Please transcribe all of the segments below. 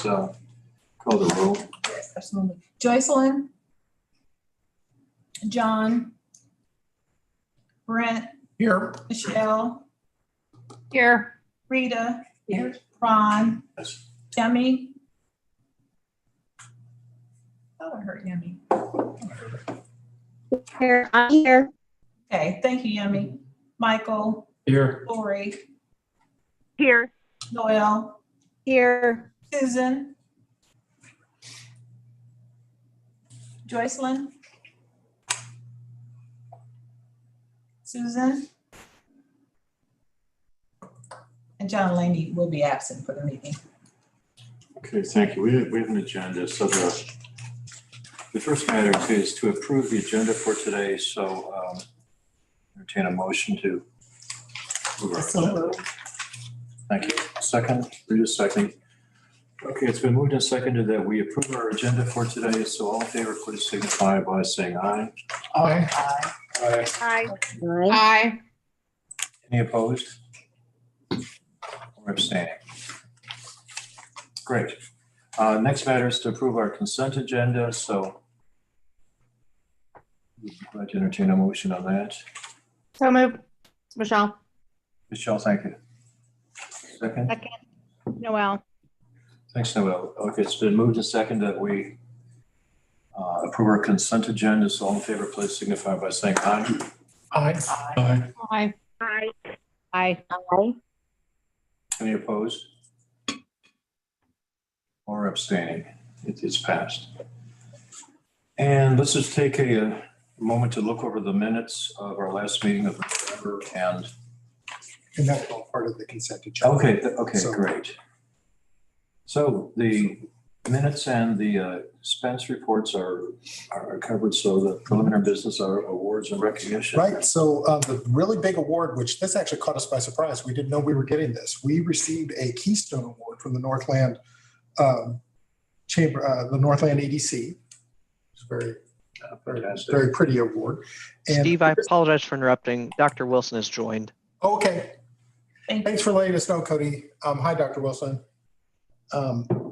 Call the roll. Yes, absolutely. Joycelyn, John, Brent, Here. Michelle, Here. Rita, Here. Ron, Yes. Yummy. Oh, I heard Yummy. Here. I'm here. Okay, thank you, Yummy. Michael, Here. Lori, Here. Noel, Here. Susan, Joycelyn, Susan, and John Laney will be absent for the meeting. Okay, thank you. We have an agenda. So the first matter is to approve the agenda for today. So entertain a motion to approve our agenda. Thank you. Second, Rita, second. Okay, it's been moved and seconded that we approve our agenda for today. So all in favor, please signify by saying aye. Aye. Aye. Aye. Aye. Aye. Any opposed? Or abstaining? Great. Next matter is to approve our consent agenda. So I'd like to entertain a motion on that. So moved. Michelle. Michelle, thank you. Second? Second. Noel. Thanks, Noel. Okay, it's been moved and seconded that we approve our consent agenda. So all in favor, please signify by saying aye. Aye. Aye. Aye. Aye. Aye. Aye. Any opposed? Or abstaining? It is passed. And let's just take a moment to look over the minutes of our last meeting of November And that's all part of the consent agenda. Okay, So- great. So the minutes and the expense reports are covered. So the preliminary business are awards and recognition. Right. So the really big award, which this actually caught us by surprise. We didn't know we were getting this. We received a Keystone Award from the Northland Chamber, the Northland ADC. It's very, Fantastic. very pretty award. And Steve, I apologize for interrupting. Dr. Wilson has joined. okay. Thank you. Thanks for letting us know, Cody. Hi, Dr. Wilson.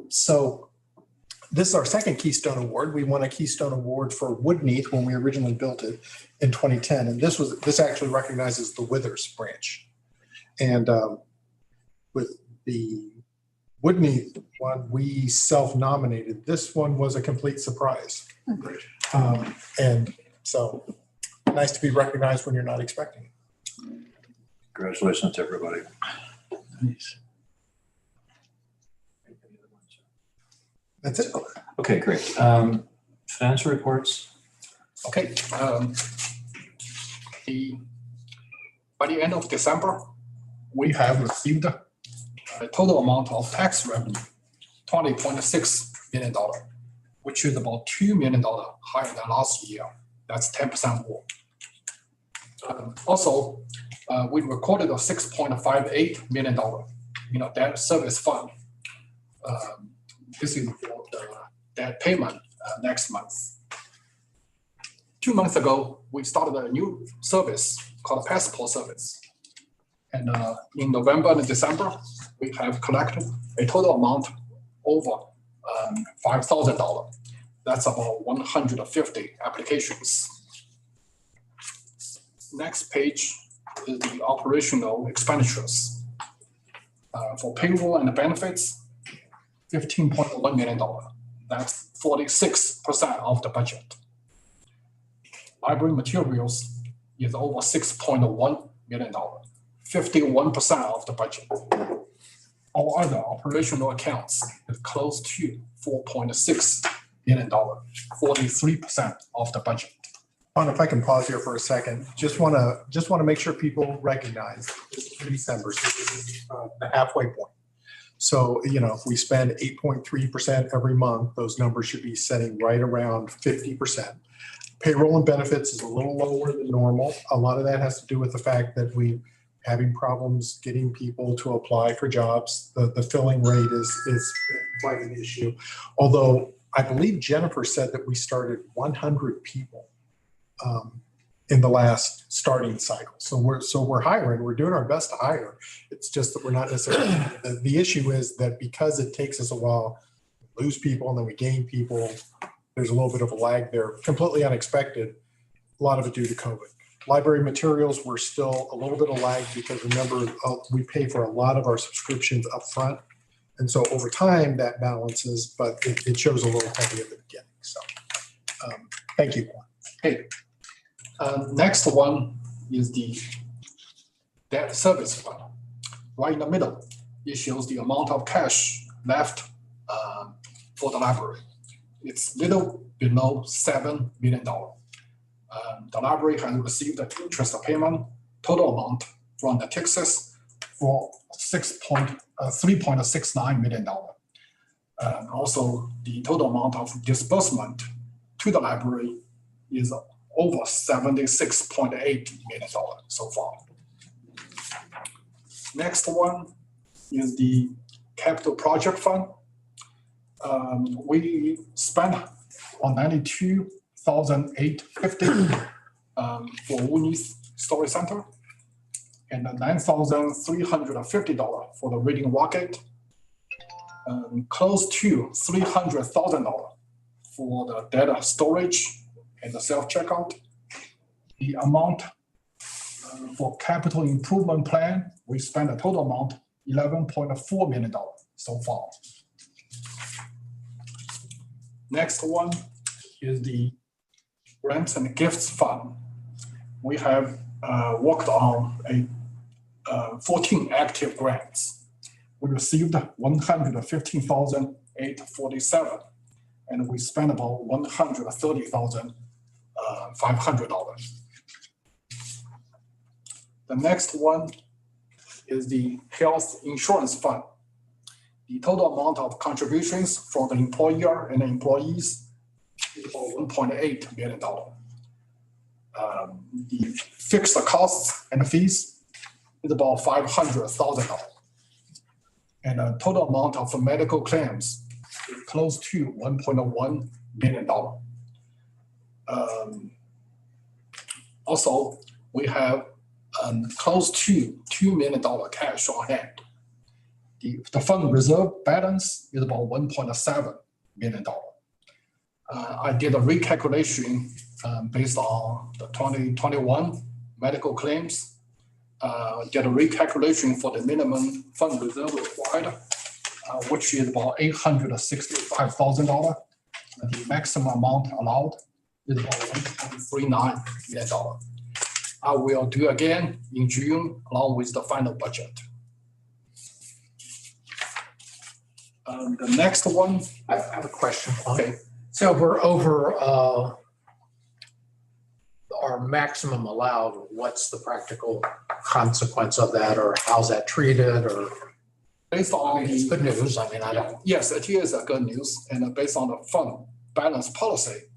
So this is our second Keystone Award. We won a Keystone Award for Woodneath when we originally built it in 2010. And this actually recognizes the Withers branch. And with the Woodneath one, we self-nominated. This one was a complete surprise. Great. And so nice to be recognized when you're not expecting it. Congratulations to everybody. Nice. That's it. Okay, great. Financial reports. Okay. By the end of December, we have received a total amount of tax revenue, $20.6 million, which is about $2 million higher than last year. That's 10% more. Also, we recorded a $6.58 million, debt service fund. This is for the debt payment next month. 2 months ago, we started a new service called Passport Service. And in November and December, we have collected a total amount over $5,000. That's about 150 applications. Next page is the operational expenditures. For payroll and benefits, $15.1 million. That's 46% of the budget. Library materials is over $6.1 million, 51% of the budget. All other operational accounts is close to $4.6 million, 43% of the budget. Juan, if I can pause here for a second, just want to make sure people recognize this is December, so this is the halfway point. So, if we spend 8.3% every month, those numbers should be setting right around 50%. Payroll and benefits is a little lower than normal. A lot of that has to do with the fact that we having problems getting people to apply for jobs. The filling rate is quite an issue. Although I believe Jennifer said that we started 100 people in the last starting cycle. So we're hiring. We're doing our best to hire. It's just that we're not necessarily. The issue is that because it takes us a while lose people and then we gain people. There's a little bit of a lag there, completely unexpected. A lot of it due to COVID. Library materials, we're still a little bit of lag because remember, we pay for a lot of our subscriptions up front. And so over time that balances, but it shows a little heavy at the beginning. So thank you. Okay. Next one is the debt service fund. Right in the middle, it shows the amount of cash left for the library. It's little below $7 million. The library has received an interest payment total amount from the Texas for $3.69 million. Also, the total amount of disbursement to the library is over $76.8 million so far. Next one is the capital project fund. We spent on $92,850 for Woody's Story Center and $9,350 for the Reading Rocket, close to $300,000 for the data storage and the self-checkout. The amount for capital improvement plan, we spent a total amount $11.4 million so far. Next one is the grants and gifts fund. We have worked on 14 active grants. We received $115,847, and we spent about $130,500. The next one is the health insurance fund. The total amount of contributions from the employer and the employees is about $1.8 million. The fixed costs and fees is about $500,000. And the total amount of medical claims is close to $1.1 million. Also, we have close to $2 million cash on hand. The fund reserve balance is about $1.7 million. I did a recalculation based on the 2021 medical claims. Did a recalculation for the minimum fund reserve required, which is about $865,000. The maximum amount allowed is about $1.39 million. I will do again in June along with the final budget. The next one. I have a question. Okay. So we're over our maximum allowed. What's the practical consequence of that, or how's that treated? Or Based on it's the good news. I mean, I don't. yes, it is a good news, and based on the fund balance policy,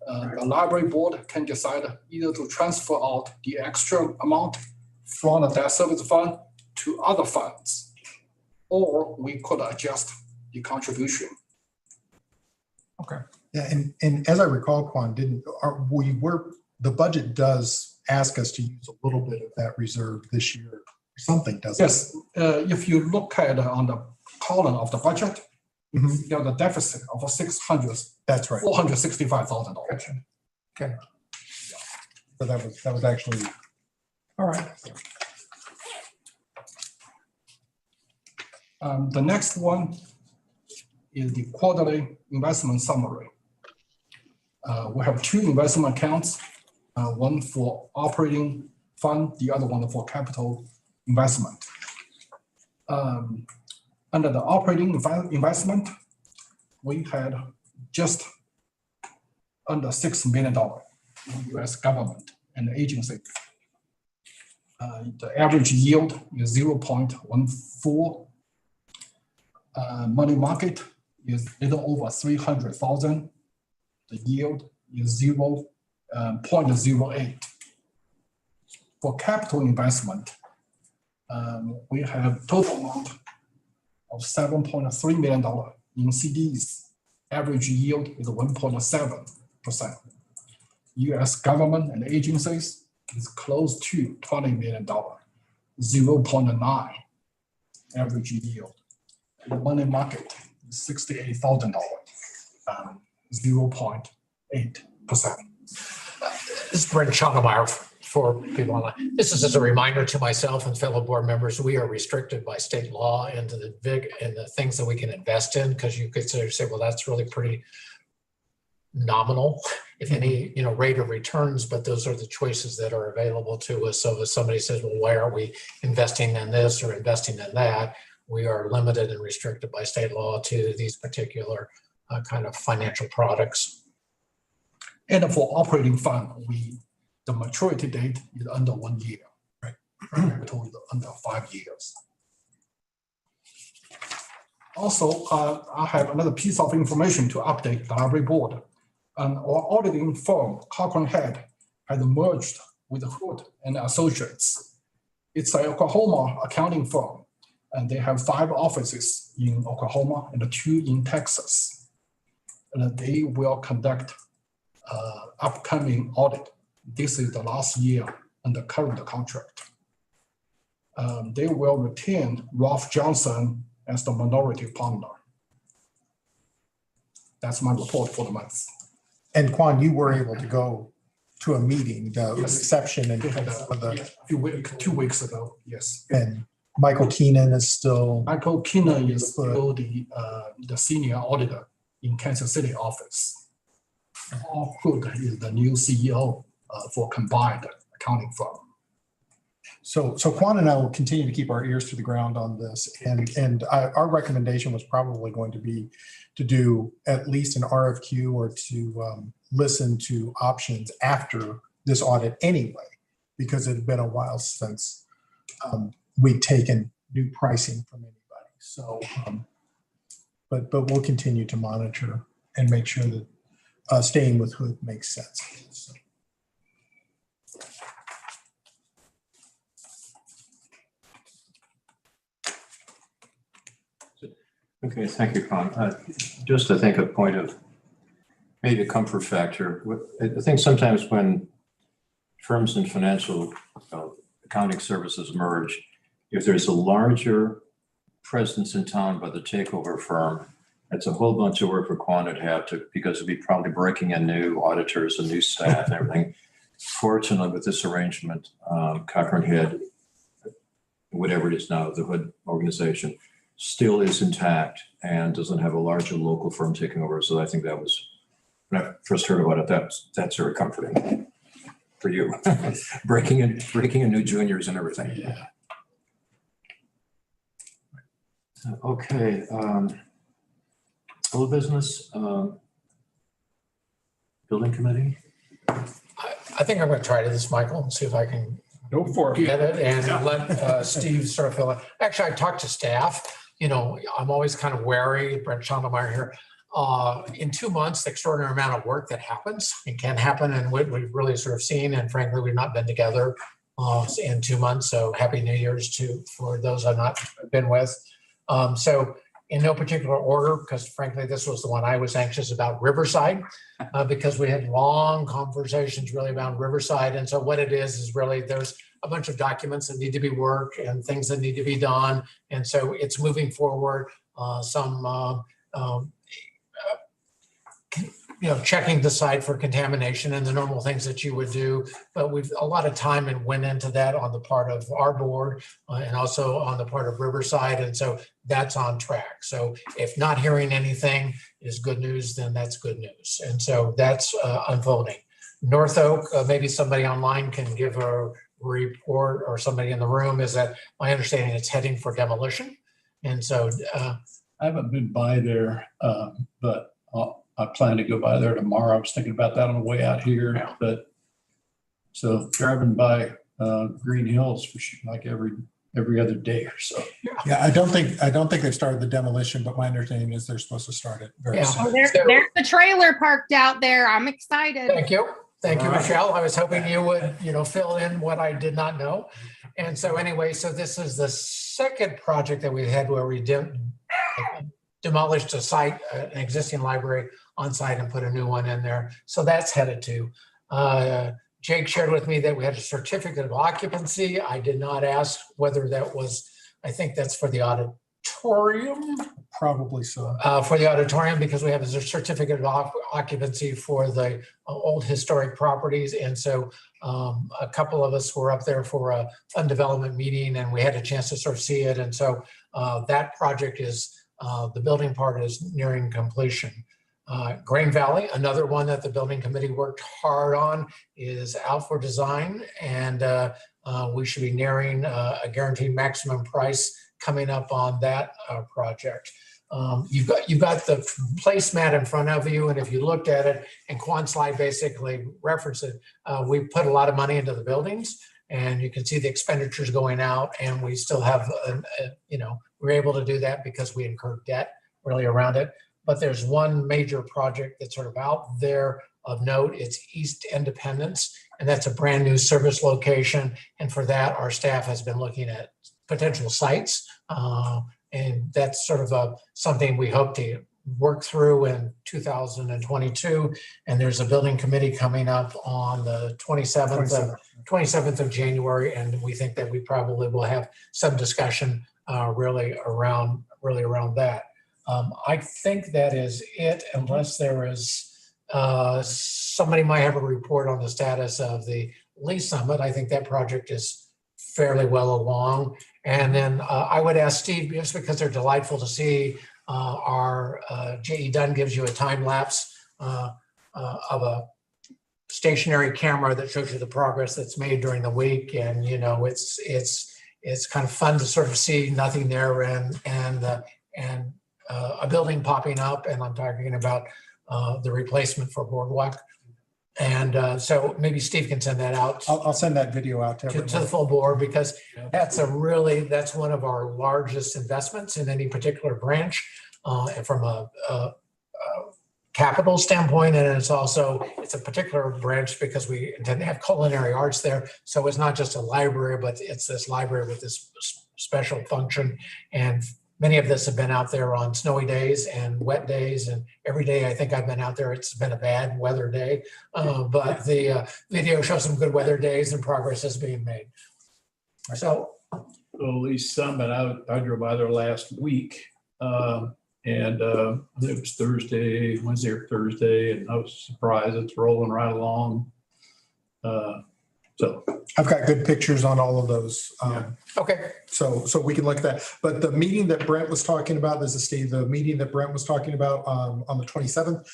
the library board can decide either to transfer out the extra amount from the debt service fund to other funds, or we could adjust the contribution. Yeah, and as I recall, Quan, the budget does ask us to use a little bit of that reserve this year, or something, doesn't it? Yes, if you look at on the column of the budget, Mhm. you have the deficit of That's right. $465,000. Okay. So that was actually, All right. The next one is the quarterly investment summary. We have two investment accounts, one for operating fund, the other one for capital investment. Under the operating investment, we had just under $6 million in US government and agency. The average yield is 0.14. Money market is little over 300,000. The yield is 0.08. For capital investment, we have total amount of $7.3 million in CDs. Average yield is 1.7%. US government and agencies is close to $20 million, 0.9 average yield. The money market $68,000, 0.8%. This is Brent Schottenmeyer for people online. This is just a reminder to myself and fellow board members, we are restricted by state law into the things that we can invest in, because you could sort of say, well, that's really pretty nominal, if any, rate of returns, but those are the choices that are available to us. So if somebody says, well, why are we investing in this or investing in that? We are limited and restricted by state law to these particular kind of financial products. And for operating fund, the maturity date is under 1 year, right? Total under 5 years. Also, I have another piece of information to update the library board. Our auditing firm, Cochran Head, has merged with Hood and Associates. It's an Oklahoma accounting firm, and they have 5 offices in Oklahoma and 2 in Texas. And they will conduct upcoming audit. This is the last year under current contract. They will retain Ralph Johnson as the minority partner. That's my report for the month. And Quan, you were able to go to a meeting, the Yes. reception and They had of the, 2 weeks ago, yes. and Michael Keenan is still, Michael Keenan is still the senior auditor in Kansas City office. Paul Hood is the new CEO for combined accounting firm. so Quan and I will continue to keep our ears to the ground on this. And our recommendation was probably going to be to do at least an RFQ or to listen to options after this audit anyway, because it had been a while since we'd taken new pricing from anybody. So, but we'll continue to monitor and make sure that staying with Hood makes sense. So. Okay, thank you, Con. Just I think a point of maybe a comfort factor. I think sometimes when firms and financial accounting services merge, if there's a larger presence in town by the takeover firm, it's a whole bunch of work for Quan to have to, because it'd be probably breaking in new auditors and new staff and everything. Fortunately, with this arrangement, Cochran Head, whatever it is now, the Hood organization, still is intact and doesn't have a larger local firm taking over. So I think that was, when I first heard about it, that's very comforting for you. breaking in new juniors and everything. Yeah. Okay. Full business, building committee. I think I'm going to try this, Michael, and see if I can Go for get it and let Steve sort of fill it. Actually, I talked to staff. I'm always kind of wary, Brent Schottenmeyer here. In 2 months, the extraordinary amount of work that happens, it can happen, and what we've really sort of seen, and frankly, we've not been together in 2 months. So happy New Year's for those I've not been with. So in no particular order, because frankly, this was the one I was anxious about, Riverside, because we had long conversations really about Riverside. And so what it is really there's a bunch of documents that need to be worked and things that need to be done. And so it's moving forward, checking the site for contamination and the normal things that you would do. But we've a lot of time and went into that on the part of our board and also on the part of Riverside. And so that's on track. So if not hearing anything is good news, then that's good news. And so that's unfolding. North Oak, maybe somebody online can give a report, or somebody in the room, is that my understanding it's heading for demolition. And so I haven't been by there, but I plan to go by there tomorrow. I was thinking about that on the way out here, but so driving by Green Hills for like every other day or so. Yeah, I don't think they've started the demolition, but my understanding is they're supposed to start it very soon. Oh, there's the trailer parked out there. I'm excited. Thank you. Thank you, Michelle. I was hoping you would, fill in what I did not know. And so anyway, so this is the second project that we had where we demolished a site, an existing library on site, and put a new one in there. So that's headed to. Jake shared with me that we had a certificate of occupancy. I did not ask whether that was, I think that's for the auditorium Probably so. For the auditorium, because we have a certificate of occupancy for the old historic properties. And so a couple of us were up there for a fund development meeting and we had a chance to sort of see it. And so that project is, the building part is nearing completion. Grain Valley, another one that the building committee worked hard on, is out for design, and we should be nearing a guaranteed maximum price coming up on that project. You've got the placemat in front of you, and if you looked at it, and Quan slide basically referenced it, we put a lot of money into the buildings, and you can see the expenditures going out, and we still have, we're able to do that because we incurred debt really around it. But there's one major project that's sort of out there of note. It's East Independence, and that's a brand new service location. And for that, our staff has been looking at potential sites. And that's sort of something we hope to work through in 2022. And there's a building committee coming up on the 27th of January. And we think that we probably will have some discussion really around that. I think that is it, unless there is somebody might have a report on the status of the Lee Summit. I think that project is fairly well along. And then I would ask Steve, just because they're delightful to see, our J.E. Dunn gives you a time lapse of a stationary camera that shows you the progress that's made during the week. And, it's kind of fun to sort of see nothing there and a building popping up, and I'm talking about the replacement for Boardwalk. And so maybe Steve can send that out. I'll send that video out to to everyone. the full board, because that's one of our largest investments in any particular branch, and from a capital standpoint. And it's a particular branch because we intend to have culinary arts there. So it's not just a library, but it's this library with this special function. And many of us have been out there on snowy days and wet days, and every day I think I've been out there, it's been a bad weather day. But the video shows some good weather days and progress is being made. So Lee Summit, I drove by there last week, and it was Wednesday or Thursday, and I was surprised it's rolling right along. So I've got good pictures on all of those. okay, So we can look at that. But the meeting that Brent was talking about, this is Steve, the meeting that Brent was talking about on the 27th,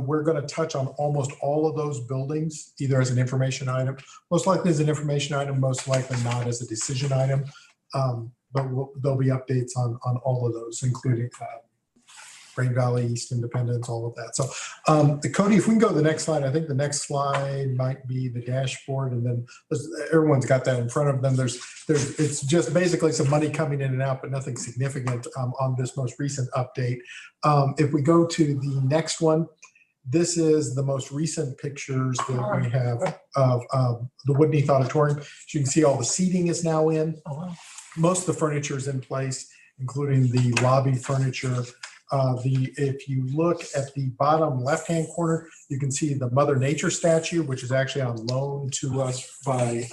we're going to touch on almost all of those buildings, either as an information item, most likely as an information item, most likely not as a decision item. But there'll be updates on all of those, including Grain Valley, East Independence, all of that. So Cody, if we can go to the next slide, I think the next slide might be the dashboard, and then everyone's got that in front of them. It's just basically some money coming in and out, but nothing significant on this most recent update. If we go to the next one, this is the most recent pictures that we have of the Woodneath Auditorium. As you can see, all the seating is now in. Most of the furniture is in place, including the lobby furniture. If you look at the bottom left-hand corner, you can see the Mother Nature statue, which is actually on loan to us by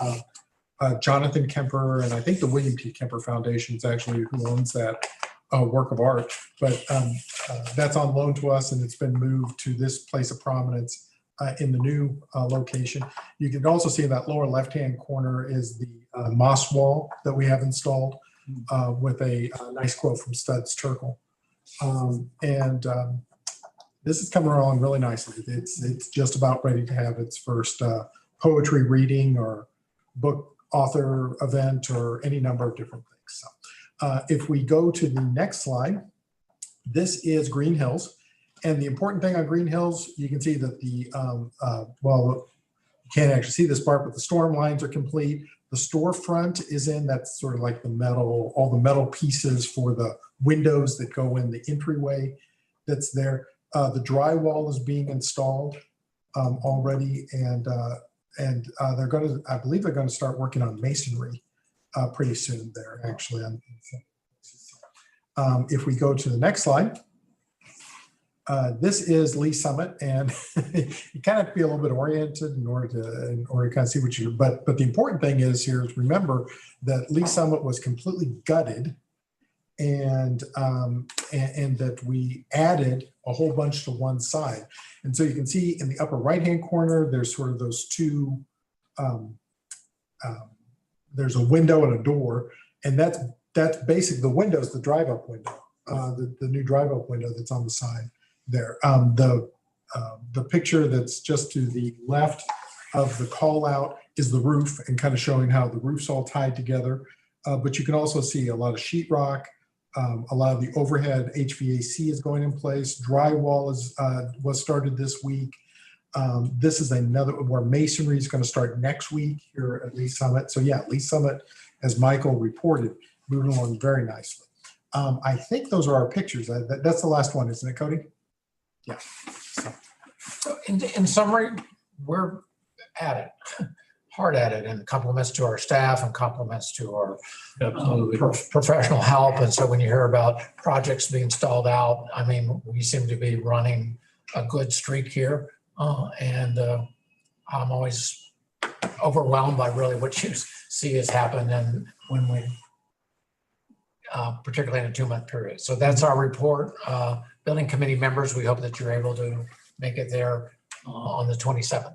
Jonathan Kemper, and I think the William T. Kemper Foundation is actually who owns that work of art. But that's on loan to us, and it's been moved to this place of prominence in the new location. You can also see in that lower left-hand corner is the moss wall that we have installed with a nice quote from Studs Terkel. This is coming along really nicely. It's just about ready to have its first poetry reading or book author event or any number of different things. So if we go to the next slide, this is Green Hills. And the important thing on Green Hills, you can see that you can't actually see this part, but the storm lines are complete. The storefront is in, that's sort of like the metal, all the metal pieces for the windows that go in the entryway that's there. The drywall is being installed already, and they're going to, I believe they're going to start working on masonry pretty soon there, actually. If we go to the next slide, this is Lee Summit, and you kind of have to be a little bit oriented in order to kind of see what you. But the important thing is here is remember that Lee Summit was completely gutted, and that we added a whole bunch to one side. And so you can see in the upper right-hand corner, there's sort of those two, there's a window and a door, and that's basic. The window's the drive-up window, the new drive-up window that's on the side there. The picture that's just to the left of the call out is the roof, and kind of showing how the roof's all tied together. But you can also see a lot of sheetrock. A lot of the overhead HVAC is going in place. Drywall was started this week. This is another where masonry is going to start next week here at Lee Summit. So yeah, Lee Summit, as Michael reported, moving along very nicely. I think those are our pictures. That's the last one, isn't it, Cody? Yeah. So in summary, we're at it, hard at it, and compliments to our staff and compliments to our Absolutely. professional help. And so when you hear about projects being stalled out, I mean, we seem to be running a good streak here. And I'm always overwhelmed by really what you see has happened, and when we, particularly in a 2-month period. So that's our report. Building committee members, we hope that you're able to make it there on the 27th.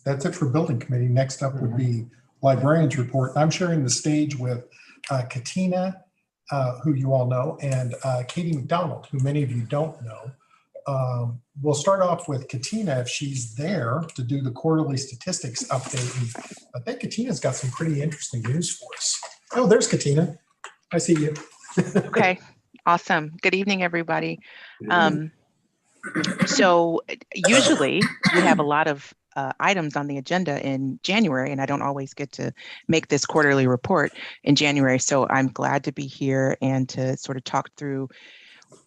That's it for building committee. Next up would be librarians report. I'm sharing the stage with Katina, who you all know, and Katie McDonald, who many of you don't know. We'll start off with Katina if she's there to do the quarterly statistics update. And I think Katina's got some pretty interesting news for us. Oh, there's Katina. I see you. Okay, awesome. Good evening, everybody. So usually we have a lot of items on the agenda in January, and I don't always get to make this quarterly report in January. So I'm glad to be here and to sort of talk through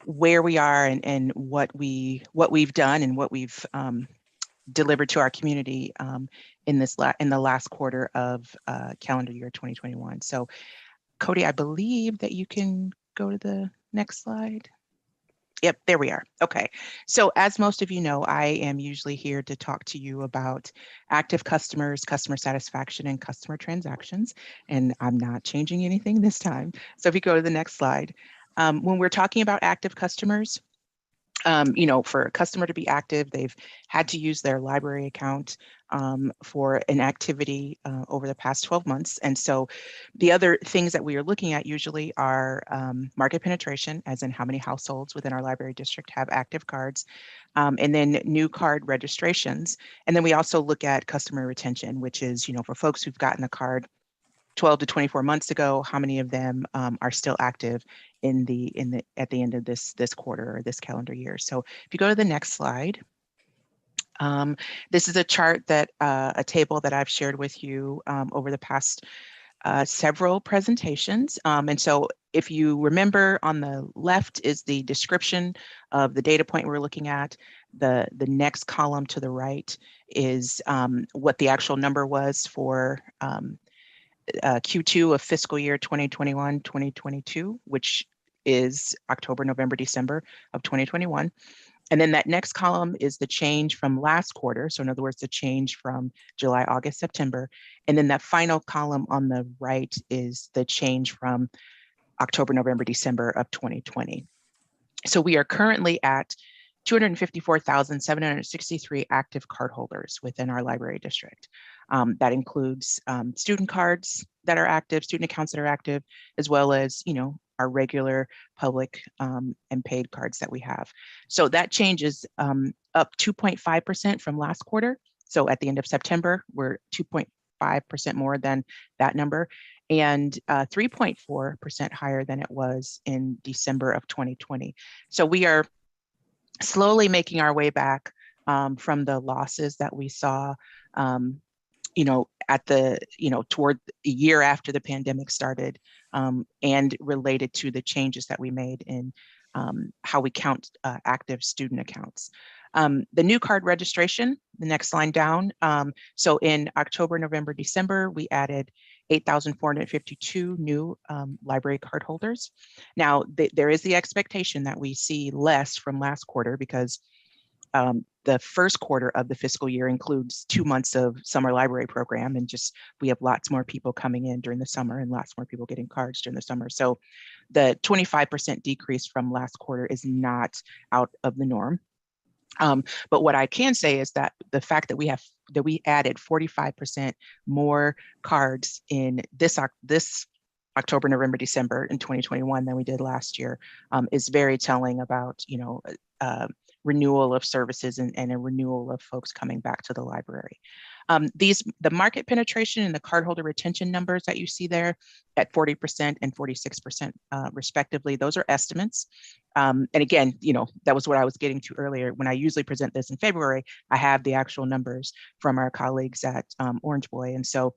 where we are and what we've done and what we've delivered to our community in the last quarter of calendar year 2021. So Cody, I believe that you can go to the next slide. Yep, there we are. Okay, so as most of you know, I am usually here to talk to you about active customers, customer satisfaction, and customer transactions, and I'm not changing anything this time. So if you go to the next slide, when we're talking about active customers, for a customer to be active, they've had to use their library account for an activity over the past 12 months. And so the other things that we are looking at usually are market penetration, as in how many households within our library district have active cards, and then new card registrations. And then we also look at customer retention, which is, for folks who've gotten a card 12 to 24 months ago, how many of them are still active at the end of this quarter or this calendar year. So if you go to the next slide, this is a chart a table that I've shared with you over the past several presentations. And so if you remember, on the left is the description of the data point we're looking at. The next column to the right is what the actual number was for Q2 of fiscal year 2021-2022, which is October, November, December of 2021. And then that next column is the change from last quarter. So in other words, the change from July, August, September. And then that final column on the right is the change from October, November, December of 2020. So we are currently at 254,763 active cardholders within our library district. That includes student cards that are active, student accounts that are active, as well as, our regular public and paid cards that we have. So that change is up 2.5% from last quarter. So at the end of September, we're 2.5% more than that number, and 3.4% higher than it was in December of 2020. So we are slowly making our way back from the losses that we saw, toward a year after the pandemic started, and related to the changes that we made in how we count active student accounts. The new card registration, the next line down. So in October, November, December, we added 8,452 new library card holders. Now, there is the expectation that we see less from last quarter because The first quarter of the fiscal year includes 2 months of summer library program, and just we have lots more people coming in during the summer and lots more people getting cards during the summer. So the 25% decrease from last quarter is not out of the norm. But what I can say is that the fact that we added 45% more cards in this October, November, December in 2021 than we did last year is very telling about, renewal of services and a renewal of folks coming back to the library. The market penetration and the cardholder retention numbers that you see there at 40% and 46% respectively, those are estimates. And again, that was what I was getting to earlier. When I usually present this in February, I have the actual numbers from our colleagues at Orange Boy. And so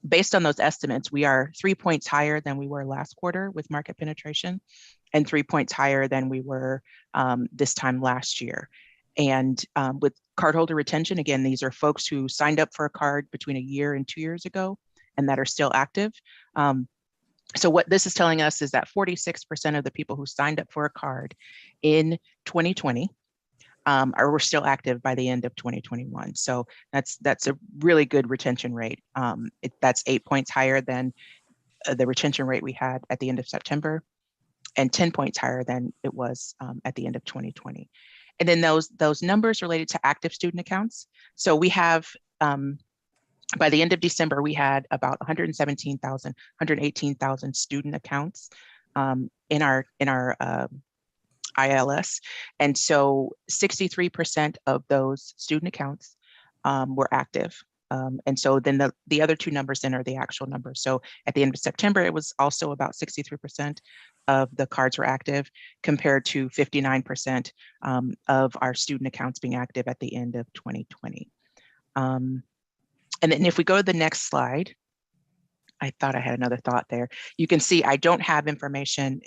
based on those estimates, we are 3 points higher than we were last quarter with market penetration and 3 points higher than we were this time last year. And with cardholder retention, again, these are folks who signed up for a card between a year and 2 years ago and that are still active. So what this is telling us is that 46% of the people who signed up for a card in 2020 were still active by the end of 2021. So that's a really good retention rate. That's 8 points higher than the retention rate we had at the end of September, and 10 points higher than it was at the end of 2020. And then those numbers related to active student accounts. So we have, by the end of December, we had about 118,000 student accounts in our ILS. And so 63% of those student accounts were active. And so then the other two numbers then are the actual numbers. So at the end of September, it was also about 63% of the cards were active compared to 59% of our student accounts being active at the end of 2020. And then if we go to the next slide, I thought I had another thought there. You can see I don't have information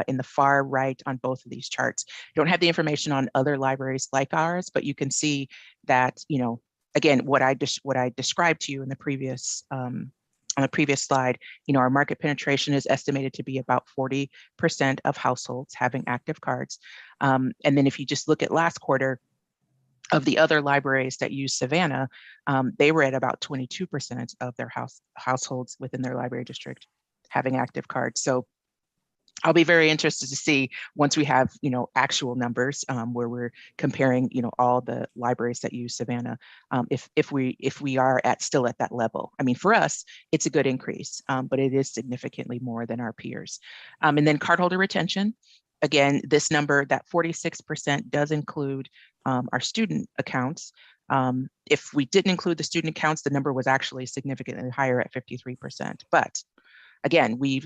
in the far right on both of these charts. Don't have the information on other libraries like ours, but you can see that, again, what I described to you in the previous on the previous slide, our market penetration is estimated to be about 40% of households having active cards. And then if you just look at last quarter, of the other libraries that use Savannah, they were at about 22% of their households within their library district having active cards. So I'll be very interested to see once we have, actual numbers where we're comparing, all the libraries that use Savannah, if we are still at that level. I mean, for us, it's a good increase, but it is significantly more than our peers. And then cardholder retention. Again, this number, that 46% does include our student accounts. If we didn't include the student accounts, the number was actually significantly higher at 53%. But again, we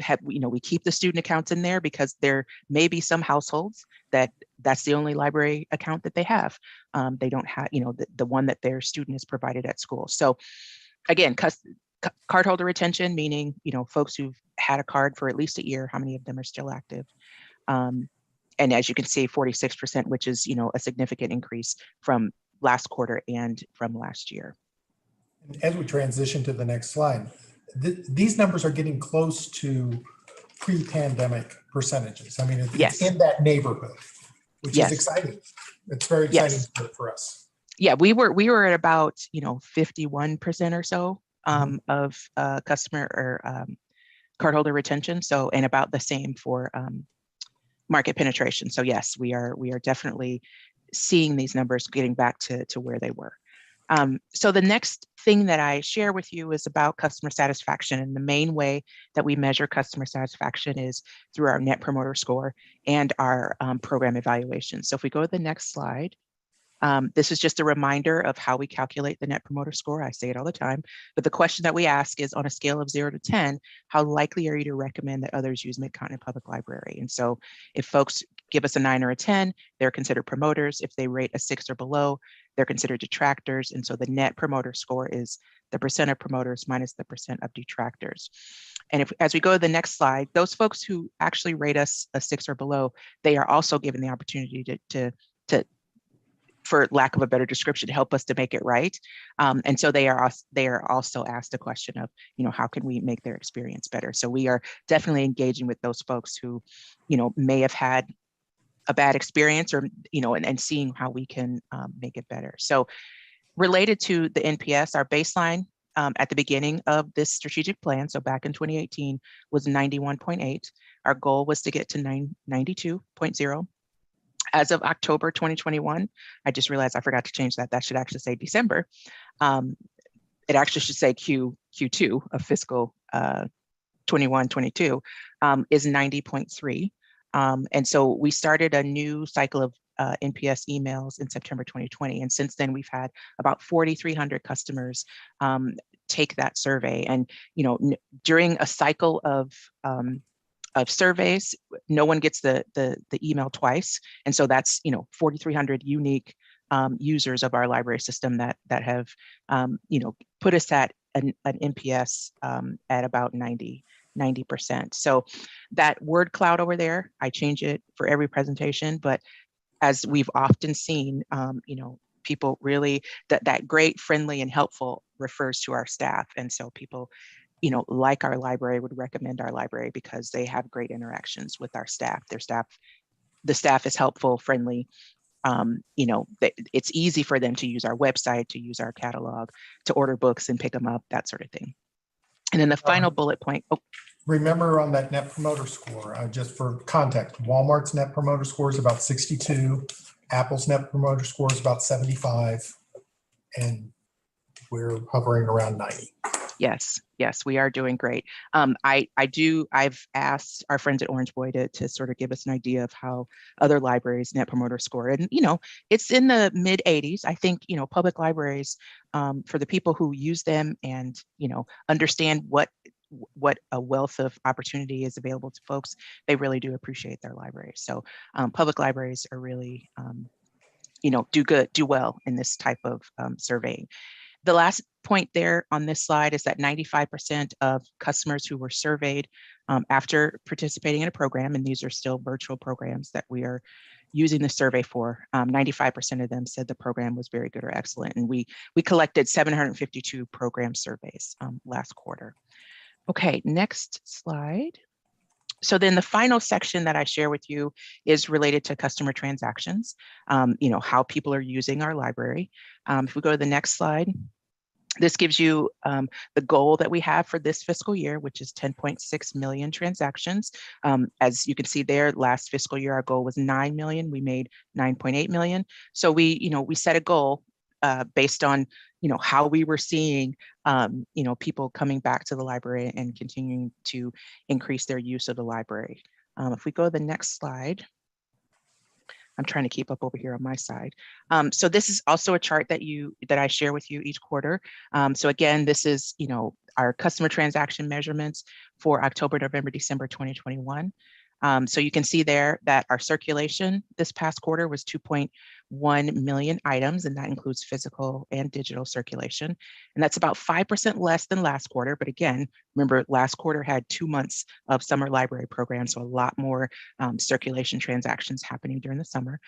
keep the student accounts in there because there may be some households that's the only library account that they have. They don't have, the one that their student is provided at school. So again, cardholder retention, meaning, folks who've had a card for at least a year, how many of them are still active? And as you can see, 46%, which is, a significant increase from last quarter and from last year. As we transition to the next slide, these numbers are getting close to pre-pandemic percentages. I mean, it's in that neighborhood, which is exciting. It's very exciting for us. Yeah, we were at about, 51% or so of customer or cardholder retention. So, and about the same for market penetration. So yes, we are definitely seeing these numbers getting back to where they were. So the next thing that I share with you is about customer satisfaction. And the main way that we measure customer satisfaction is through our Net Promoter Score and our program evaluation. So if we go to the next slide, this is just a reminder of how we calculate the Net Promoter Score. I say it all the time, but the question that we ask is on a scale of 0 to 10, how likely are you to recommend that others use Mid-Continent Public Library? And so if folks give us a 9 or a 10, they're considered promoters. If they rate a 6 or below, they're considered detractors. And so the Net Promoter Score is the percent of promoters minus the percent of detractors. And as we go to the next slide, those folks who actually rate us a 6 or below, they are also given the opportunity to for lack of a better description, help us to make it right. And so they are also asked a question of, how can we make their experience better? So we are definitely engaging with those folks who, may have had a bad experience, or, and seeing how we can make it better. So related to the NPS, our baseline at the beginning of this strategic plan, so back in 2018, was 91.8. Our goal was to get to 92.0. As of October 2021, I just realized I forgot to change that. That should actually say December. It actually should say Q2 of fiscal 21-22 is 90.3. And so we started a new cycle of NPS emails in September 2020. And since then, we've had about 4,300 customers take that survey. And, during a cycle of surveys, no one gets the email twice. And so that's, 4,300 unique users of our library system that have, put us at an NPS at about 90%. So that word cloud over there, I change it for every presentation, but as we've often seen, people really, that great, friendly, and helpful refers to our staff. And so people, like our library, would recommend our library because they have great interactions with our staff. The staff is helpful, friendly. It's easy for them to use our website, to use our catalog, to order books and pick them up, that sort of thing. And then the final bullet point. Oh, Remember on that net promoter score, just for context, Walmart's net promoter score is about 62. Apple's net promoter score is about 75. And we're hovering around 90. Yes, we are doing great. I've asked our friends at Orange Boy to sort of give us an idea of how other libraries net promoter score. And, it's in the mid 80s. I think, public libraries, for the people who use them and, understand what a wealth of opportunity is available to folks, they really do appreciate their libraries. So public libraries are really, do well in this type of surveying. The last point there on this slide is that 95% of customers who were surveyed after participating in a program, and these are still virtual programs that we are using the survey for, 95% of them said the program was very good or excellent. And we collected 752 program surveys last quarter. Okay, next slide. So then the final section that I share with you is related to customer transactions, how people are using our library. If we go to the next slide, this gives you the goal that we have for this fiscal year, which is 10.6 million transactions. As you can see there, last fiscal year, our goal was 9 million. We made 9.8 million. So we set a goal based on, how we were seeing, people coming back to the library and continuing to increase their use of the library. If we go to the next slide, I'm trying to keep up over here on my side. So this is also a chart that I share with you each quarter. So again, this is, our customer transaction measurements for October, November, December 2021. So you can see there that our circulation this past quarter was 2.1 million items, and that includes physical and digital circulation. And that's about 5% less than last quarter. But again, remember, last quarter had 2 months of summer library programs, so a lot more circulation transactions happening during the summer.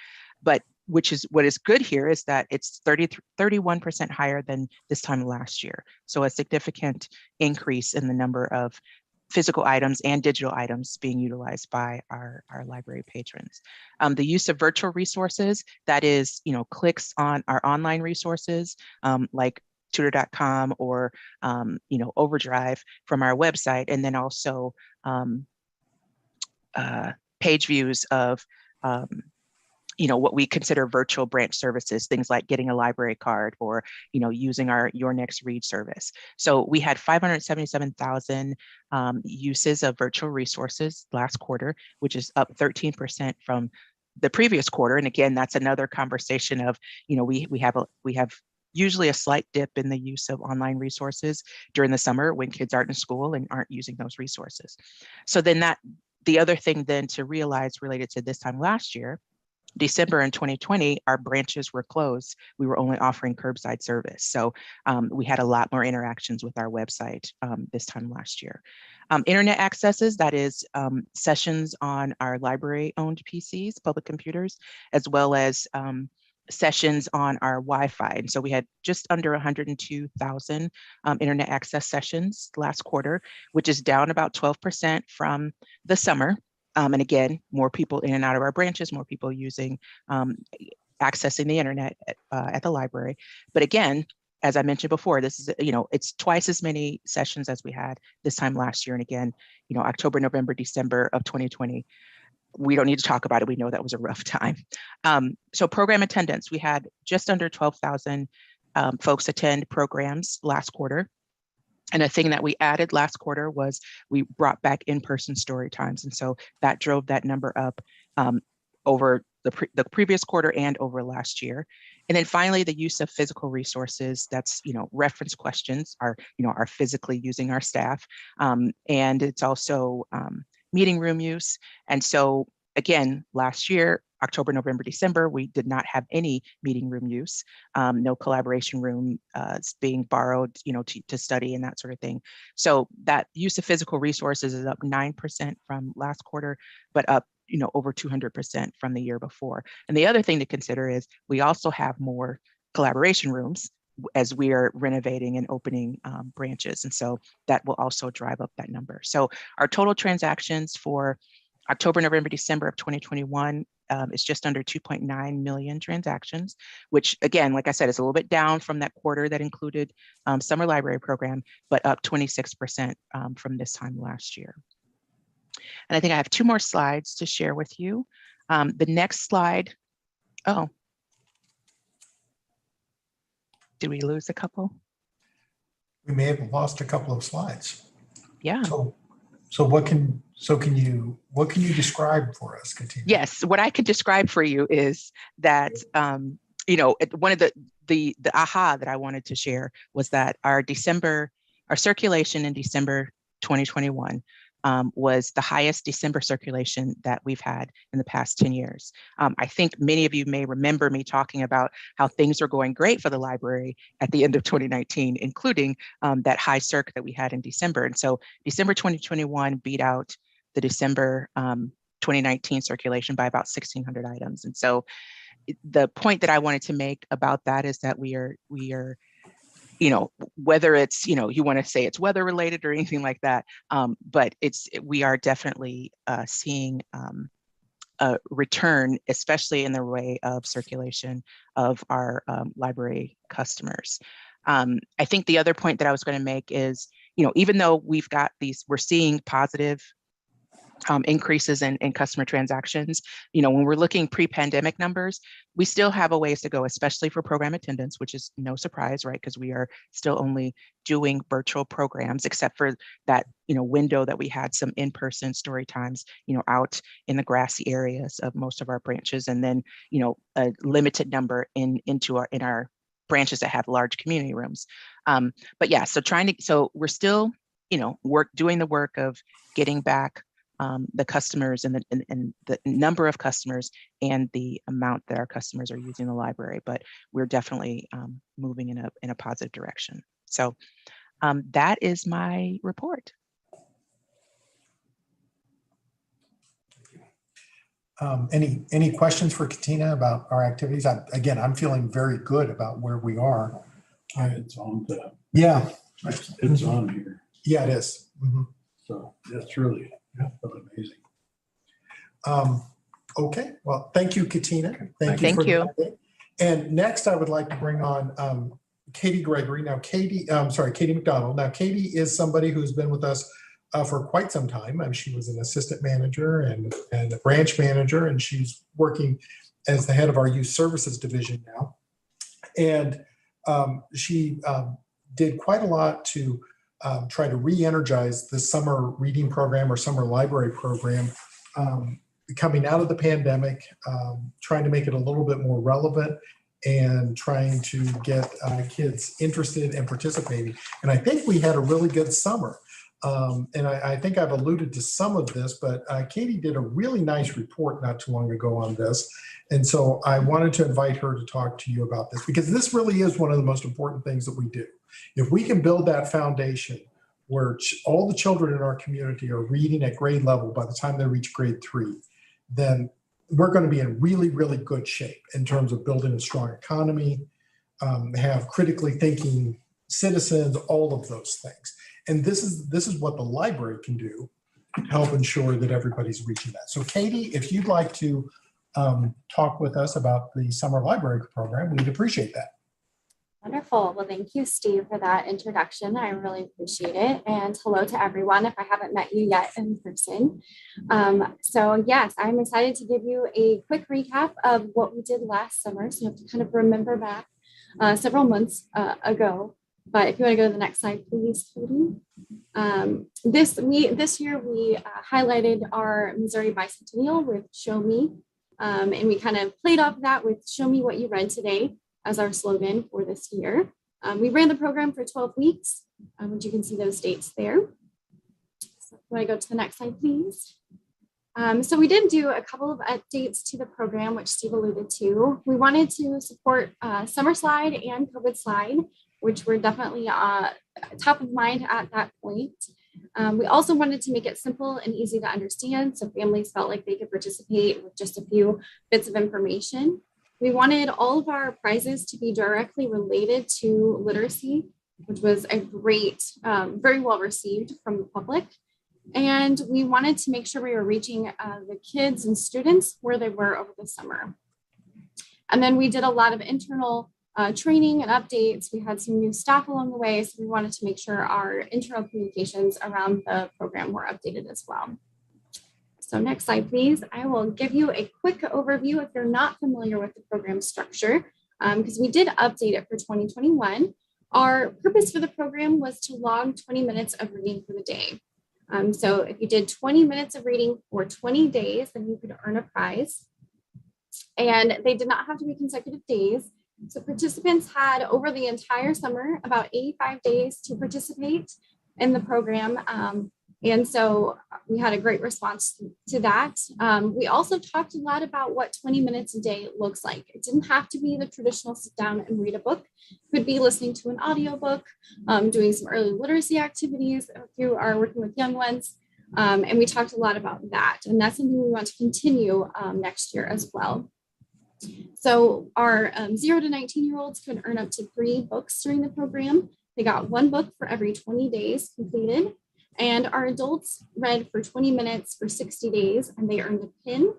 But what is good here is that it's 31% higher than this time last year. So a significant increase in the number of physical items and digital items being utilized by our library patrons. The use of virtual resources, that is, clicks on our online resources like tutor.com or, Overdrive from our website, and then also page views of what we consider virtual branch services, things like getting a library card or, using our Your Next Read service. So we had 577,000 uses of virtual resources last quarter, which is up 13% from the previous quarter. And again, that's another conversation of, we have usually a slight dip in the use of online resources during the summer when kids aren't in school and aren't using those resources. So then the other thing then to realize related to this time last year, December in 2020, our branches were closed. We were only offering curbside service. So we had a lot more interactions with our website this time last year. Internet accesses, that is sessions on our library-owned PCs, public computers, as well as sessions on our Wi-Fi. And so we had just under 102,000 internet access sessions last quarter, which is down about 12% from the summer. And again, more people in and out of our branches, more people using, accessing the internet at the library. But again, as I mentioned before, this is, it's twice as many sessions as we had this time last year. And again, October, November, December of 2020, we don't need to talk about it. We know that was a rough time. So program attendance, we had just under 12,000 folks attend programs last quarter. And a thing that we added last quarter was we brought back in-person story times. And so that drove that number up over the previous quarter and over last year. And then finally, the use of physical resources, that's, reference questions are physically using our staff. And it's also meeting room use. And so again, last year, October, November, December, we did not have any meeting room use, no collaboration room being borrowed, to study and that sort of thing. So that use of physical resources is up 9% from last quarter, but up over 200% from the year before. And the other thing to consider is we also have more collaboration rooms as we are renovating and opening branches. And so that will also drive up that number. So our total transactions for October, November, December of 2021 is just under 2.9 million transactions, which again, like I said, is a little bit down from that quarter that included summer library program, but up 26% from this time last year. And I think I have 2 more slides to share with you. The next slide, did we lose a couple? We may have lost a couple of slides. Yeah. So what can you describe for us, Katina? Yes, what I could describe for you is that one of the aha that I wanted to share was that our circulation in December 2021 was the highest December circulation that we've had in the past 10 years. I think many of you may remember me talking about how things are going great for the library at the end of 2019, including that high circ that we had in December. And so December 2021 beat out the December 2019 circulation by about 1,600 items. And so the point that I wanted to make about that is that we are whether it's, you want to say it's weather related or anything like that, but we are definitely seeing a return, especially in the way of circulation of our library customers. I think the other point that I was going to make is, even though we're seeing positive increases in customer transactions, when we're looking pre-pandemic numbers, we still have a ways to go, especially for program attendance, which is no surprise, right? Because we are still only doing virtual programs, except for that, window that we had some in-person story times, out in the grassy areas of most of our branches, and then, a limited number in our branches that have large community rooms. But yeah, so we're still, doing the work of getting back the customers and the number of customers and the amount that our customers are using the library, but we're definitely moving in a positive direction. So that is my report. Any questions for Katina about our activities? I'm feeling very good about where we are. It's on Yeah. It's on here. Yeah, it is. Mm-hmm. So that's really amazing. Okay, well, thank you, Katina. Thank you. And next, I would like to bring on Katie Gregory. Now, Katie McDonald. Now, Katie is somebody who's been with us for quite some time. She was an assistant manager and a branch manager, and she's working as the head of our youth services division now. And she did quite a lot to try to re-energize the summer reading program or summer library program coming out of the pandemic, trying to make it a little bit more relevant and trying to get kids interested and participating. And I think we had a really good summer. And I think I've alluded to some of this, but Katie did a really nice report not too long ago on this. And so I wanted to invite her to talk to you about this, because this really is one of the most important things that we do. If we can build that foundation where all the children in our community are reading at grade level by the time they reach grade 3, then we're going to be in really, really good shape in terms of building a strong economy, have critically thinking citizens, all of those things. And this is what the library can do help ensure that everybody's reaching that. So Katie, if you'd like to talk with us about the summer library program, we'd appreciate that. Wonderful. Well, thank you, Steve, for that introduction. I really appreciate it. And hello to everyone if I haven't met you yet in person. So yes, I'm excited to give you a quick recap of what we did last summer. So you have to kind of remember back several months ago. But if you want to go to the next slide, please, Katie. This year we highlighted our Missouri Bicentennial with Show Me. And we kind of played off that with Show Me What You Read Today as our slogan for this year. We ran the program for 12 weeks, which you can see those dates there. So if you want to go to the next slide, please. So we did do a couple of updates to the program, which Steve alluded to. We wanted to support Summer Slide and COVID Slide, which were definitely top of mind at that point. We also wanted to make it simple and easy to understand, so families felt like they could participate with just a few bits of information. We wanted all of our prizes to be directly related to literacy, which was a great, very well received from the public. And we wanted to make sure we were reaching the kids and students where they were over the summer. And then we did a lot of internal training and updates. We had some new staff along the way, so we wanted to make sure our internal communications around the program were updated as well. So next slide, please. I will give you a quick overview if you're not familiar with the program structure, because we did update it for 2021. Our purpose for the program was to log 20 minutes of reading for the day. So if you did 20 minutes of reading for 20 days, then you could earn a prize. And they did not have to be consecutive days. So participants had over the entire summer about 85 days to participate in the program. And so we had a great response to that. We also talked a lot about what 20 minutes a day looks like. It didn't have to be the traditional sit down and read a book. It could be listening to an audiobook, doing some early literacy activities if you are working with young ones. And we talked a lot about that. And that's something we want to continue next year as well. So our 0 to 19-year-olds could earn up to 3 books during the program. They got 1 book for every 20 days completed. And our adults read for 20 minutes for 60 days, and they earned a pin.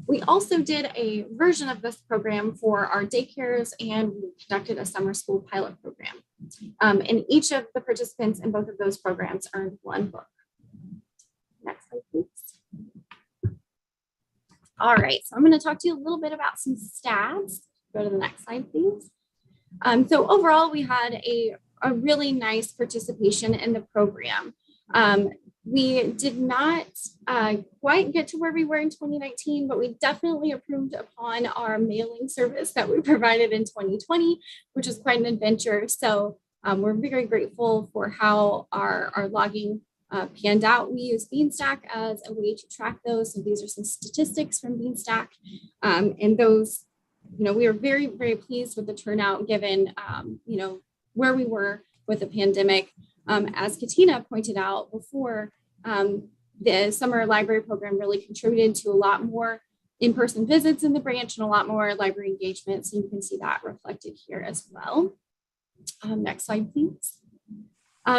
We also did a version of this program for our daycares, and we conducted a summer school pilot program. And each of the participants in both of those programs earned 1 book. Next slide, please. All right, so I'm going to talk to you a little bit about some stats. Go to the next slide, please. So overall, we had a really nice participation in the program. We did not quite get to where we were in 2019, but we definitely improved upon our mailing service that we provided in 2020, which is quite an adventure. So we're very grateful for how our logging panned out. We use Beanstack as a way to track those. So these are some statistics from Beanstack. And those, we are very, very pleased with the turnout given, where we were with the pandemic. As Katina pointed out before, the summer library program really contributed to a lot more in-person visits in the branch and a lot more library engagement. So you can see that reflected here as well. Next slide, please.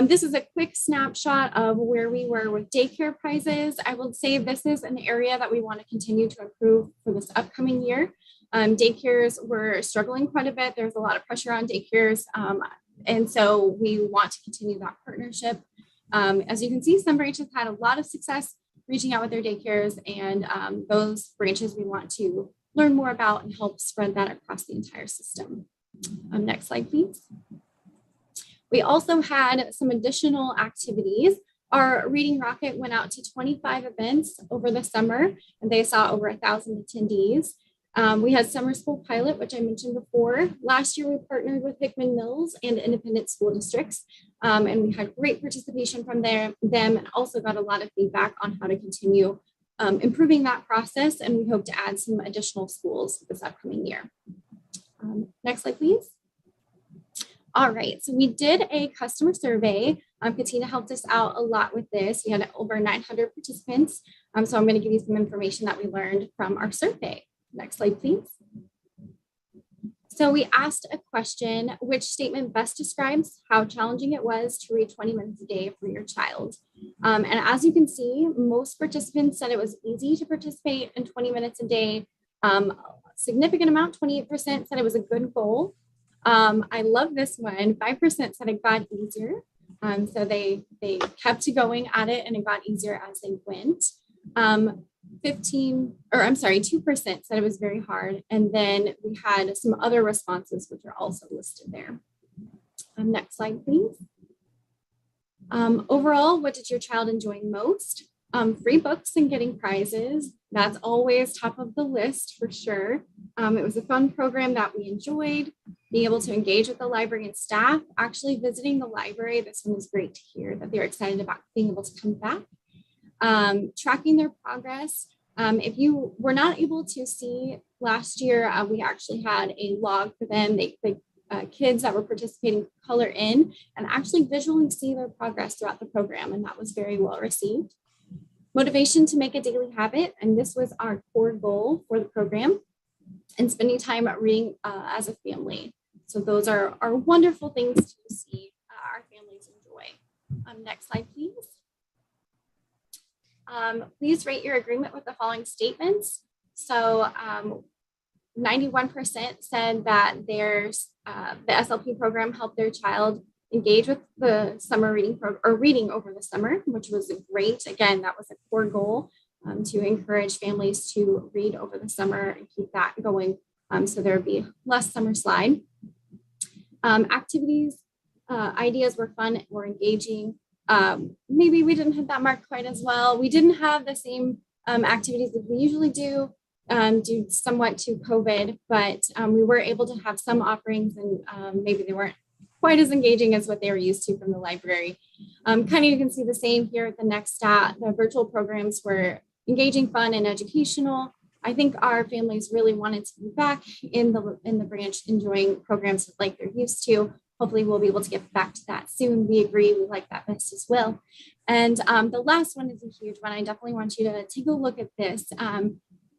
This is a quick snapshot of where we were with daycare prizes. I will say this is an area that we want to continue to improve for this upcoming year. Daycares were struggling quite a bit. There's a lot of pressure on daycares. And so we want to continue that partnership. As you can see, some branches had a lot of success reaching out with their daycares, and those branches we want to learn more about and help spread that across the entire system. Next slide, please. We also had some additional activities. Our Reading Rocket went out to 25 events over the summer, and they saw over 1,000 attendees. We had Summer School Pilot, which I mentioned before. Last year, we partnered with Hickman Mills and independent school districts, and we had great participation from them and also got a lot of feedback on how to continue improving that process, and we hope to add some additional schools this upcoming year. Next slide, please. All right, so we did a customer survey. Katina helped us out a lot with this. We had over 900 participants, so I'm going to give you some information that we learned from our survey. Next slide, please. So we asked a question, which statement best describes how challenging it was to read 20 minutes a day for your child? And as you can see, most participants said it was easy to participate in 20 minutes a day. Significant amount, 28% said it was a good goal. I love this one. 5% said it got easier. So they kept going at it and it got easier as they went. 2% said it was very hard. And then we had some other responses, which are also listed there. Next slide, please. Overall, what did your child enjoy most? Free books and getting prizes. That's always top of the list for sure. It was a fun program that we enjoyed. Being able to engage with the library and staff, actually visiting the library. This one was great to hear that they're excited about being able to come back. Tracking their progress. If you were not able to see last year, we actually had a log for them. Kids that were participating color in and actually visually see their progress throughout the program, and that was very well received. Motivation to make a daily habit, and this was our core goal for the program, and spending time reading as a family. So those are wonderful things to see our families enjoy. Next slide, please. Please rate your agreement with the following statements. So 91% said that the SLP program helped their child engage with the summer reading program or reading over the summer, which was great. Again, that was a core goal to encourage families to read over the summer and keep that going. So there would be less summer slide. Activities, ideas were fun, were engaging. Maybe we didn't hit that mark quite as well. We didn't have the same activities that we usually do due somewhat to COVID, but we were able to have some offerings and maybe they weren't quite as engaging as what they were used to from the library. Kind of you can see the same here at the next stat. The virtual programs were engaging, fun, and educational. I think our families really wanted to be back in the branch enjoying programs like they're used to. Hopefully we'll be able to get back to that soon. We agree, we like that best as well. And the last one is a huge one. I definitely want you to take a look at this.